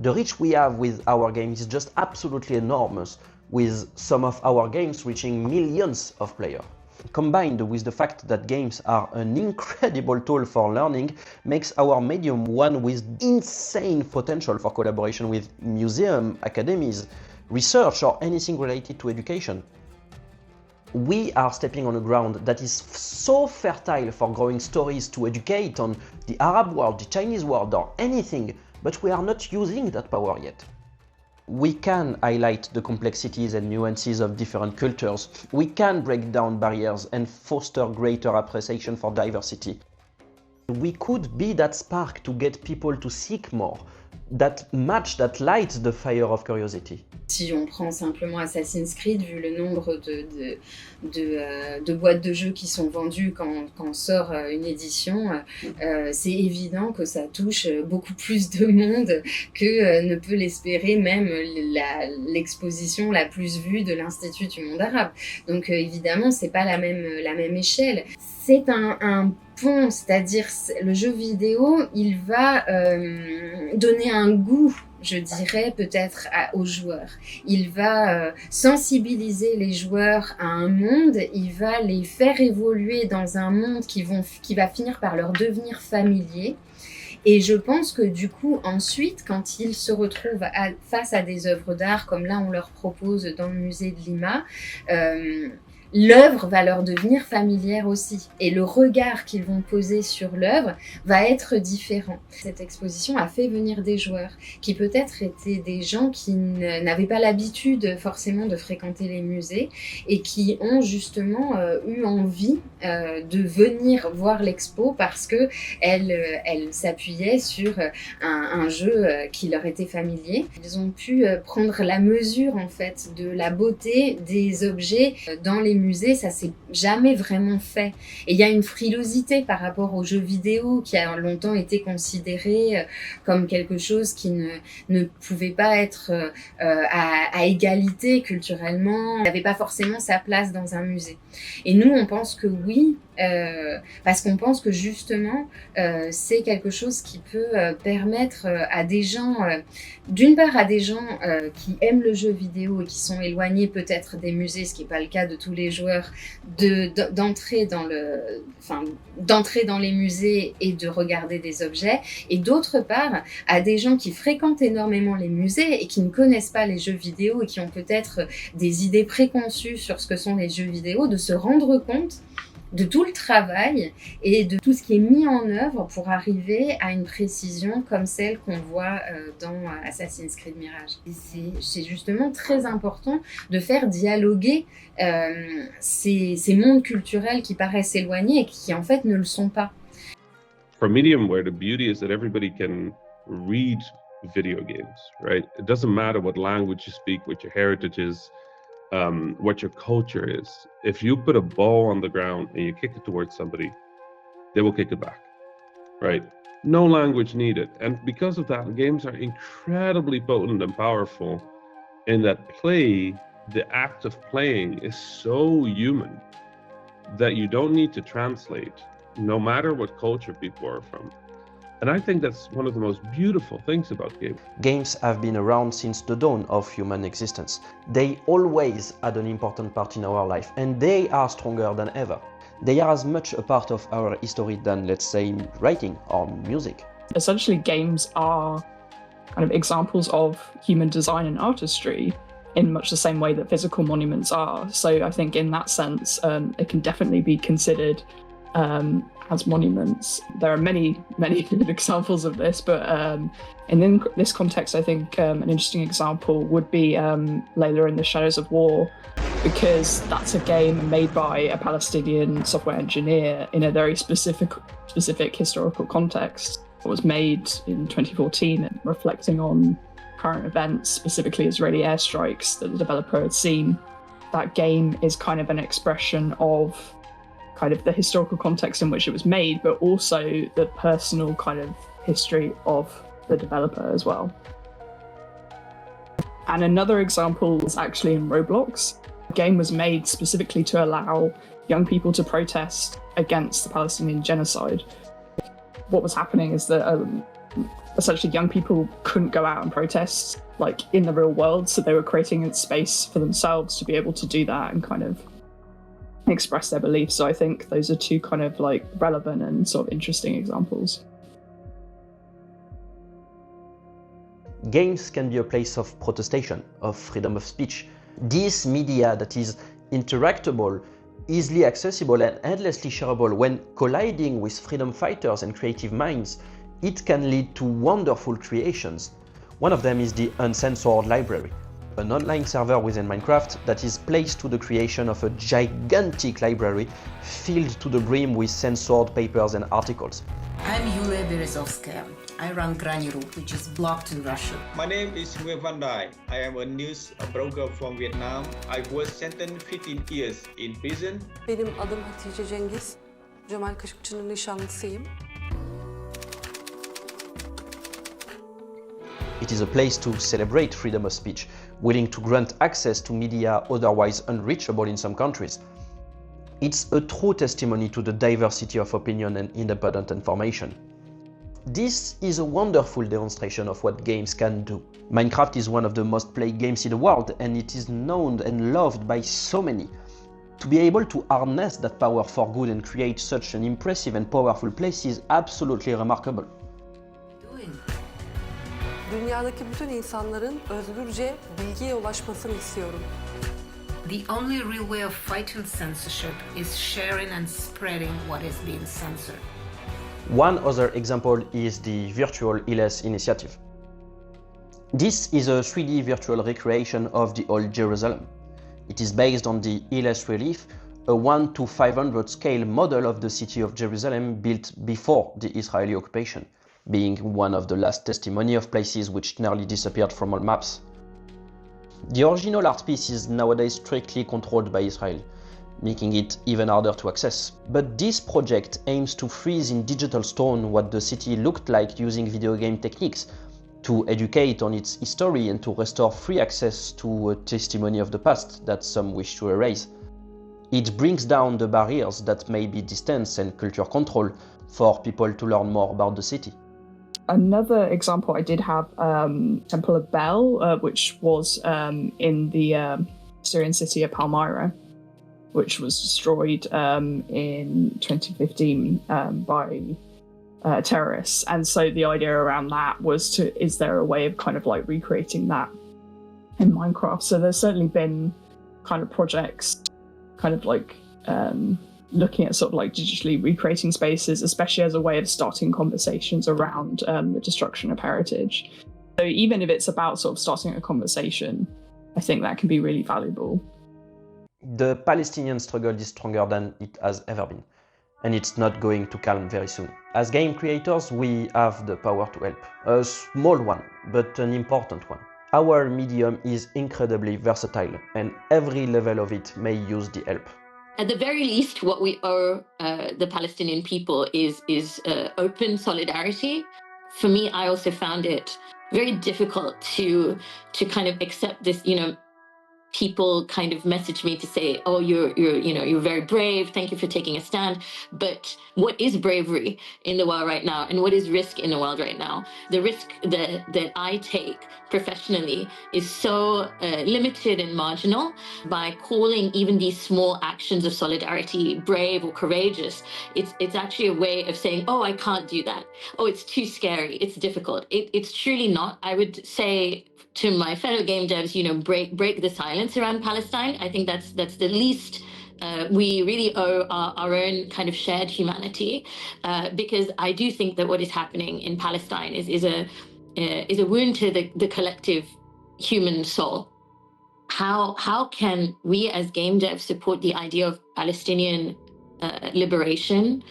The reach we have with our games is just absolutely enormous, with some of our games reaching millions of players. Combined with the fact that games are an incredible tool for learning, makes our medium one with insane potential for collaboration with museums, academies, research or anything related to education. We are stepping on a ground that is so fertile for growing stories to educate on the Arab world, the Chinese world or anything, but we are not using that power yet. We can highlight the complexities and nuances of different cultures. We can break down barriers and foster greater appreciation for diversity. We could be that spark to get people to seek more, that match that lights the fire of curiosity. Si on prend simplement Assassin's Creed, vu le nombre de boîtes de jeux qui sont vendues quand sort une édition, c'est évident que ça touche beaucoup plus de monde que ne peut l'espérer même l'exposition la plus vue de l'Institut du monde arabe. Donc évidemment, c'est pas la même échelle. C'est un pont, c'est-à-dire le jeu vidéo, il va donner un goût, je dirais, peut-être aux joueurs. Il va sensibiliser les joueurs à un monde, il va les faire évoluer dans un monde qui va finir par leur devenir familier. Et je pense que du coup, ensuite, quand ils se retrouvent face à des œuvres d'art, comme là on leur propose dans le musée de Lima, l'œuvre va leur devenir familière aussi. Et le regard qu'ils vont poser sur l'œuvre va être différent. Cette exposition a fait venir des joueurs qui peut-être étaient des gens qui n'avaient pas l'habitude forcément de fréquenter les musées et qui ont justement eu envie de venir voir l'expo parce que elle s'appuyait sur un jeu qui leur était familier. Ils ont pu prendre la mesure en fait de la beauté des objets dans les musées, ça s'est jamais vraiment fait. Et il y a une frilosité par rapport aux jeux vidéo qui a longtemps été considéré comme quelque chose qui ne pouvait pas être à égalité culturellement, n'avait pas forcément sa place dans un musée. Et nous, on pense que oui, parce qu'on pense que justement c'est quelque chose qui peut permettre à des gens, d'une part à des gens qui aiment le jeu vidéo et qui sont éloignés peut-être des musées, ce qui n'est pas le cas de tous les les joueurs d'entrer dans les musées et de regarder des objets, et d'autre part à des gens qui fréquentent énormément les musées et qui ne connaissent pas les jeux vidéo et qui ont peut-être des idées préconçues sur ce que sont les jeux vidéo, de se rendre compte de tout le travail et de tout ce qui est mis en œuvre pour arriver à une précision comme celle qu'on voit dans Assassin's Creed Mirage. Et c'est justement très important de faire dialoguer ces mondes culturels qui paraissent éloignés et qui en fait ne le sont pas. For Mediumware, the beauty is that everybody can read video games, right? It doesn't matter what language you speak, what your heritage is, what your culture is. If you put a ball on the ground and you kick it towards somebody, they will kick it back, right? No language needed. And because of that, games are incredibly potent and powerful in that play, the act of playing is so human that you don't need to translate, no matter what culture people are from. And I think that's one of the most beautiful things about games. Games have been around since the dawn of human existence. They always had an important part in our life, and they are stronger than ever. They are as much a part of our history than, let's say, writing or music. Essentially, games are kind of examples of human design and artistry in much the same way that physical monuments are. So I think in that sense, it can definitely be considered as monuments. There are many good examples of this, but in this context, I think an interesting example would be Layla in the Shadows of War, because that's a game made by a Palestinian software engineer in a very specific historical context. It was made in 2014, reflecting on current events, specifically Israeli airstrikes that the developer had seen. That game is kind of an expression of kind of the historical context in which it was made, but also the personal kind of history of the developer as well. And another example was actually in Roblox. The game was made specifically to allow young people to protest against the Palestinian genocide. What was happening is that essentially young people couldn't go out and protest like in the real world, so they were creating a space for themselves to be able to do that and kind of express their beliefs. So I think those are two kind of like relevant and sort of interesting examples. Games can be a place of protestation, of freedom of speech. This media that is interactable, easily accessible and endlessly shareable, when colliding with freedom fighters and creative minds, it can lead to wonderful creations. One of them is the Uncensored Library, an online server within Minecraft that is placed to the creation of a gigantic library filled to the brim with censored papers and articles. I'm Yulia Berezovskaya. I run Granny.ru, which is blocked in Russia. My name is Nguyen Van Dai. I am a news broker from Vietnam. I was sentenced 15 years in prison. Benim adım Hatice Cengiz. Cemal Kaşıkçı'nın nişanlısıyım. It is a place to celebrate freedom of speech, willing to grant access to media otherwise unreachable in some countries. It's a true testimony to the diversity of opinion and independent information. This is a wonderful demonstration of what games can do. Minecraft is one of the most played games in the world, and it is known and loved by so many. To be able to harness that power for good and create such an impressive and powerful place is absolutely remarkable. Dünyadaki bütün insanların özgürce bilgiye ulaşmasını istiyorum. The only real way of fighting censorship is sharing and spreading what is being censored. One other example is the Virtual Illés initiative. This is a 3D virtual recreation of the Old Jerusalem. It is based on the Illés relief, a 1:500 scale model of the city of Jerusalem built before the Israeli occupation, being one of the last testimony of places which nearly disappeared from all maps. The original art piece is nowadays strictly controlled by Israel, making it even harder to access. But this project aims to freeze in digital stone what the city looked like using video game techniques, to educate on its history and to restore free access to a testimony of the past that some wish to erase. It brings down the barriers that may be distance and culture control for people to learn more about the city. Another example I did have, Temple of Bel, which was in the Syrian city of Palmyra. which was destroyed in 2015 by terrorists. And so the idea around that was is there a way of kind of like recreating that in Minecraft? So there's certainly been kind of projects kind of like looking at sort of like digitally recreating spaces, especially as a way of starting conversations around the destruction of heritage. So even if it's about sort of starting a conversation, I think that can be really valuable. The Palestinian struggle is stronger than it has ever been, and it's not going to calm very soon. As game creators, we have the power to help. A small one, but an important one. Our medium is incredibly versatile, and every level of it may use the help. At the very least, what we owe the Palestinian people is open solidarity. For me, I also found it very difficult to kind of accept this, people kind of message me to say, oh, you're very brave. Thank you for taking a stand. But what is bravery in the world right now? And what is risk in the world right now? The risk that I take professionally is so limited and marginal. By calling even these small actions of solidarity brave or courageous, it's actually a way of saying, oh, I can't do that. Oh, it's too scary. It's difficult. It's truly not. I would say to my fellow game devs, break the silence around Palestine. I think that's the least we really owe our own kind of shared humanity, because I do think that what is happening in Palestine is a wound to the collective human soul. How can we as game devs support the idea of Palestinian liberation?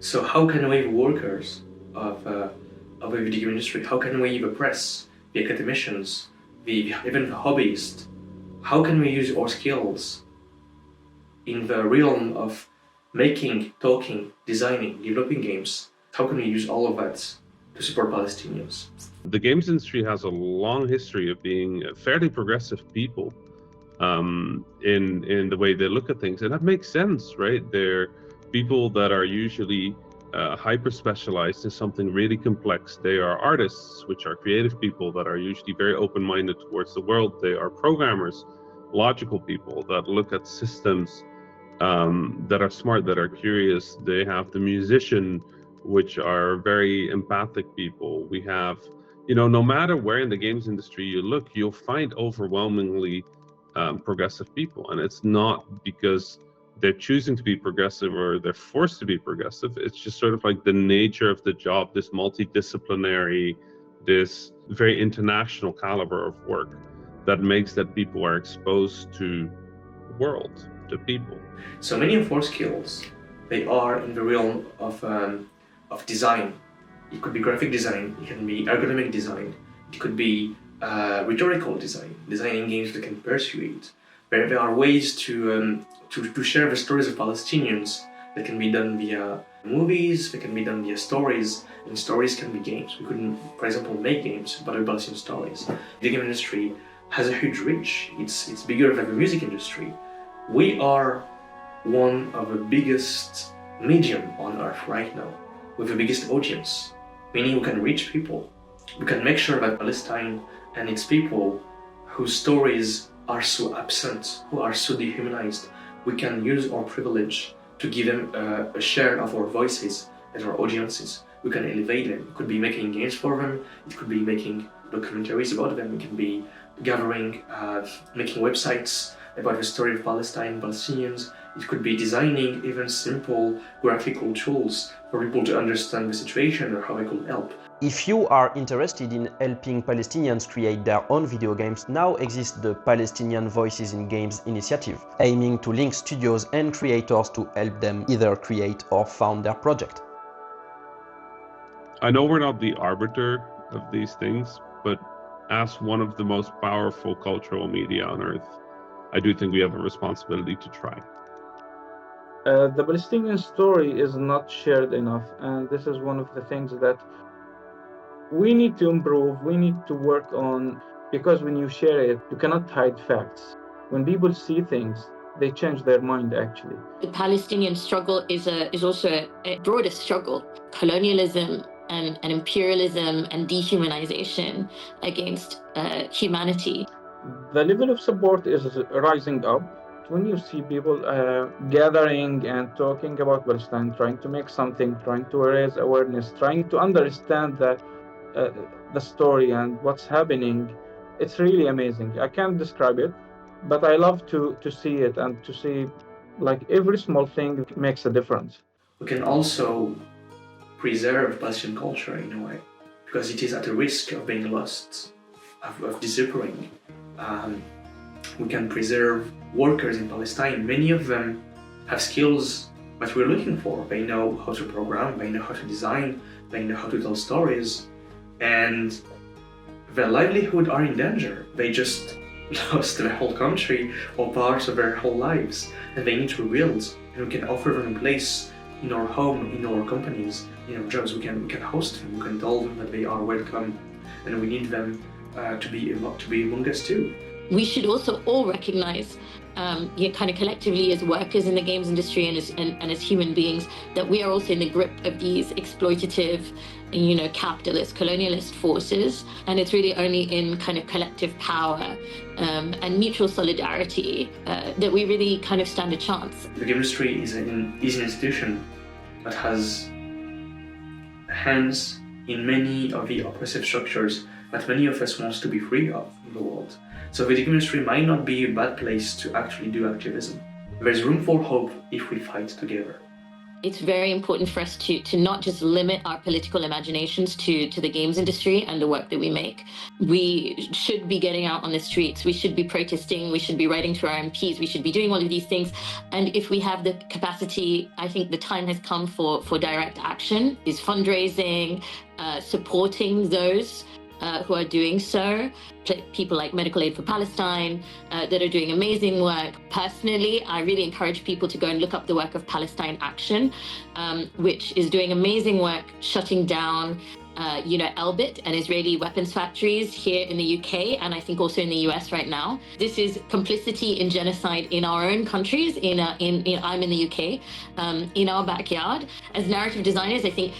So how can we, workers of a video industry, how can we, the press, the academicians, even the hobbyists, how can we use our skills in the realm of making, talking, designing, developing games? How can we use all of that to support Palestinians? The games industry has a long history of being a fairly progressive people in the way they look at things, and that makes sense, right? They're people that are usually hyper specialized in something really complex. They are artists, which are creative people that are usually very open-minded towards the world. They are programmers, logical people that look at systems, that are smart, that are curious. They have the musician, which are very empathic people. We have, no matter where in the games industry you look, you'll find overwhelmingly progressive people. And it's not because they're choosing to be progressive or they're forced to be progressive. It's just sort of like the nature of the job, this multidisciplinary, this very international caliber of work that makes that people are exposed to the world, to people. So many of our skills, they are in the realm of design. It could be graphic design, it can be ergonomic design, it could be rhetorical design, designing games that can persuade. There are ways to share the stories of Palestinians that can be done via movies, that can be done via stories, and stories can be games. We couldn't, for example, make games about Palestinian stories. The game industry has a huge reach. It's bigger than the music industry. We are one of the biggest medium on earth right now, with the biggest audience, meaning we can reach people. We can make sure that Palestine and its people whose stories are so absent, who are so dehumanized, we can use our privilege to give them a share of our voices and our audiences. We can elevate them. It could be making games for them, it could be making documentaries about them, it can be gathering, making websites about the story of Palestine, Palestinians. It could be designing even simple graphical tools for people to understand the situation or how they could help. If you are interested in helping Palestinians create their own video games, now exists the Palestinian Voices in Games initiative, aiming to link studios and creators to help them either create or found their project. I know we're not the arbiter of these things, but as one of the most powerful cultural media on earth, I do think we have a responsibility to try. The Palestinian story is not shared enough, and this is one of the things that we need to improve, we need to work on, because when you share it, you cannot hide facts. When people see things, they change their mind actually. The Palestinian struggle is also a broader struggle. Colonialism and imperialism and dehumanization against humanity. The level of support is rising up, when you see people gathering and talking about Palestine, trying to make something, trying to raise awareness, trying to understand the story and what's happening, it's really amazing. I can't describe it, but I love to see it and to see like every small thing makes a difference. We can also preserve Palestinian culture in a way, because it is at a risk of being lost, of disappearing. We can preserve workers in Palestine. Many of them have skills that we're looking for. They know how to program, they know how to design, they know how to tell stories, and their livelihood are in danger. They just lost their whole country or parts of their whole lives, and they need to rebuild. And we can offer them a place in our home, in our companies, in our jobs. We can host them. We can tell them that they are welcome, and we need them to be among us too. We should also all recognize, kind of collectively as workers in the games industry and as human beings, that we are also in the grip of these exploitative, capitalist, colonialist forces. And it's really only in kind of collective power and mutual solidarity that we really kind of stand a chance. The game industry is an institution that has hands in many of the oppressive structures that many of us want to be free of in the world. So the game industry might not be a bad place to actually do activism. There's room for hope if we fight together. It's very important for us to not just limit our political imaginations to the games industry and the work that we make. We should be getting out on the streets, we should be protesting, we should be writing to our MPs, we should be doing all of these things. And if we have the capacity, I think the time has come for direct action, is fundraising, supporting those who are doing so, people like Medical Aid for Palestine that are doing amazing work. Personally, I really encourage people to go and look up the work of Palestine Action, which is doing amazing work shutting down Elbit and Israeli weapons factories here in the UK, and I think also in the US right now. This is complicity in genocide in our own countries. I'm in the UK, in our backyard. As narrative designers, I think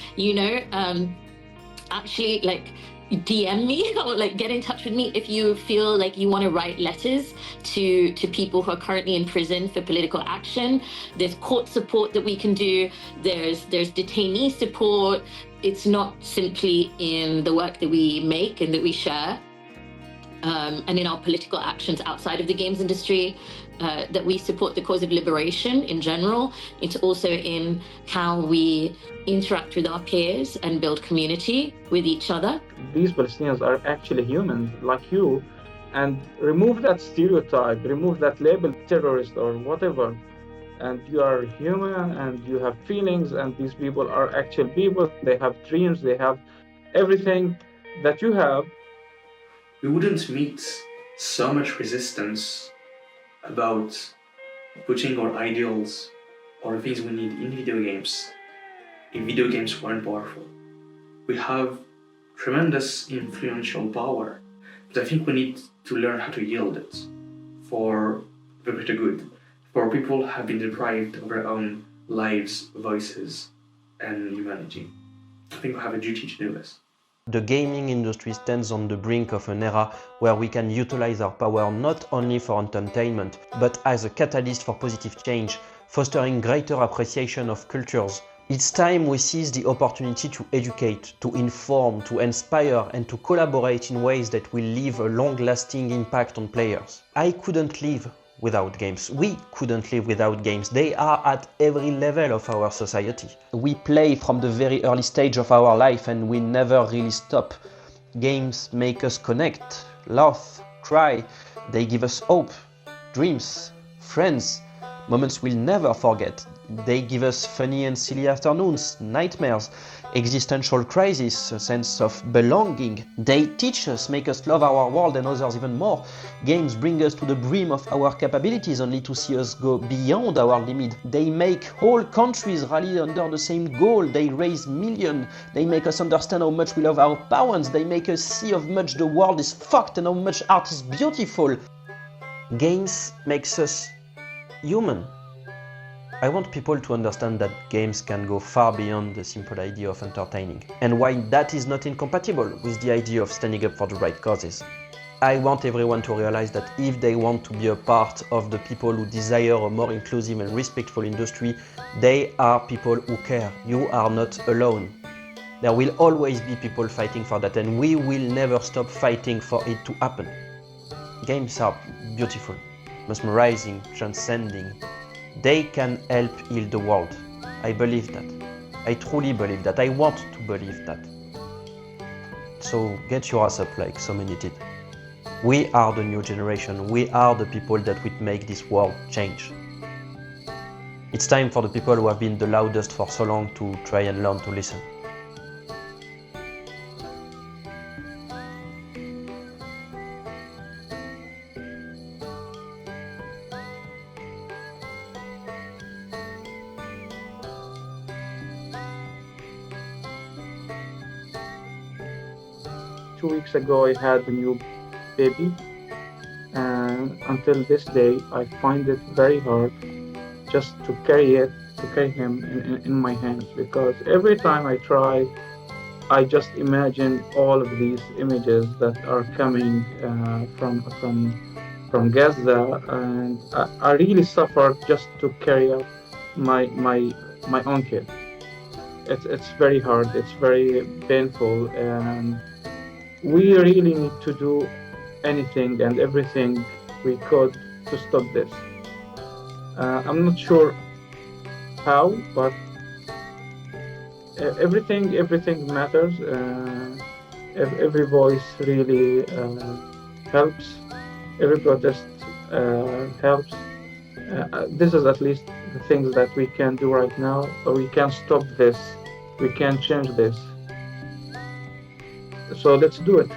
actually DM me or get in touch with me if you feel like you want to write letters to people who are currently in prison for political action. There's court support that we can do. There's detainee support. It's not simply in the work that we make and that we share, and in our political actions outside of the games industry, that we support the cause of liberation in general. It's also in how we interact with our peers and build community with each other. These Palestinians are actually humans like you, and remove that stereotype, remove that label, terrorist or whatever. And you are human and you have feelings, and these people are actual people. They have dreams, they have everything that you have. We wouldn't meet so much resistance about putting our ideals or things we need in video games if video games weren't powerful. We have tremendous influential power, but I think we need to learn how to yield it for the greater good, for people who have been deprived of their own lives, voices, and humanity. I think we have a duty to do this. The gaming industry stands on the brink of an era where we can utilize our power not only for entertainment, but as a catalyst for positive change, fostering greater appreciation of cultures. It's time we seize the opportunity to educate, to inform, to inspire, and to collaborate in ways that will leave a long-lasting impact on players. I couldn't live without games. We couldn't live without games. They are at every level of our society. We play from the very early stage of our life and we never really stop. Games make us connect, laugh, cry. They give us hope, dreams, friends, moments we'll never forget. They give us funny and silly afternoons, nightmares, existential crises, a sense of belonging. They teach us, make us love our world and others even more. Games bring us to the brim of our capabilities only to see us go beyond our limit. They make whole countries rally under the same goal. They raise millions. They make us understand how much we love our parents. They make us see how much the world is fucked and how much art is beautiful. Games makes us human. I want people to understand that games can go far beyond the simple idea of entertaining, and why that is not incompatible with the idea of standing up for the right causes. I want everyone to realize that if they want to be a part of the people who desire a more inclusive and respectful industry, they are people who care. You are not alone. There will always be people fighting for that, and we will never stop fighting for it to happen. Games are beautiful, mesmerizing, transcending. They can help heal the world. I believe that. I truly believe that. I want to believe that. So get your ass up like so many did. We are the new generation. We are the people that will make this world change. It's time for the people who have been the loudest for so long to try and learn to listen. Two weeks ago, I had a new baby, and until this day, I find it very hard just to carry him in my hands, because every time I try, I just imagine all of these images that are coming from Gaza, and I really suffer just to carry out my own kid. It's very hard. It's very painful, and we really need to do anything and everything we could to stop this. I'm not sure how, but everything matters. Every voice really helps. Every protest helps. This is at least the things that we can do right now. We can stop this. We can change this. So let's do it.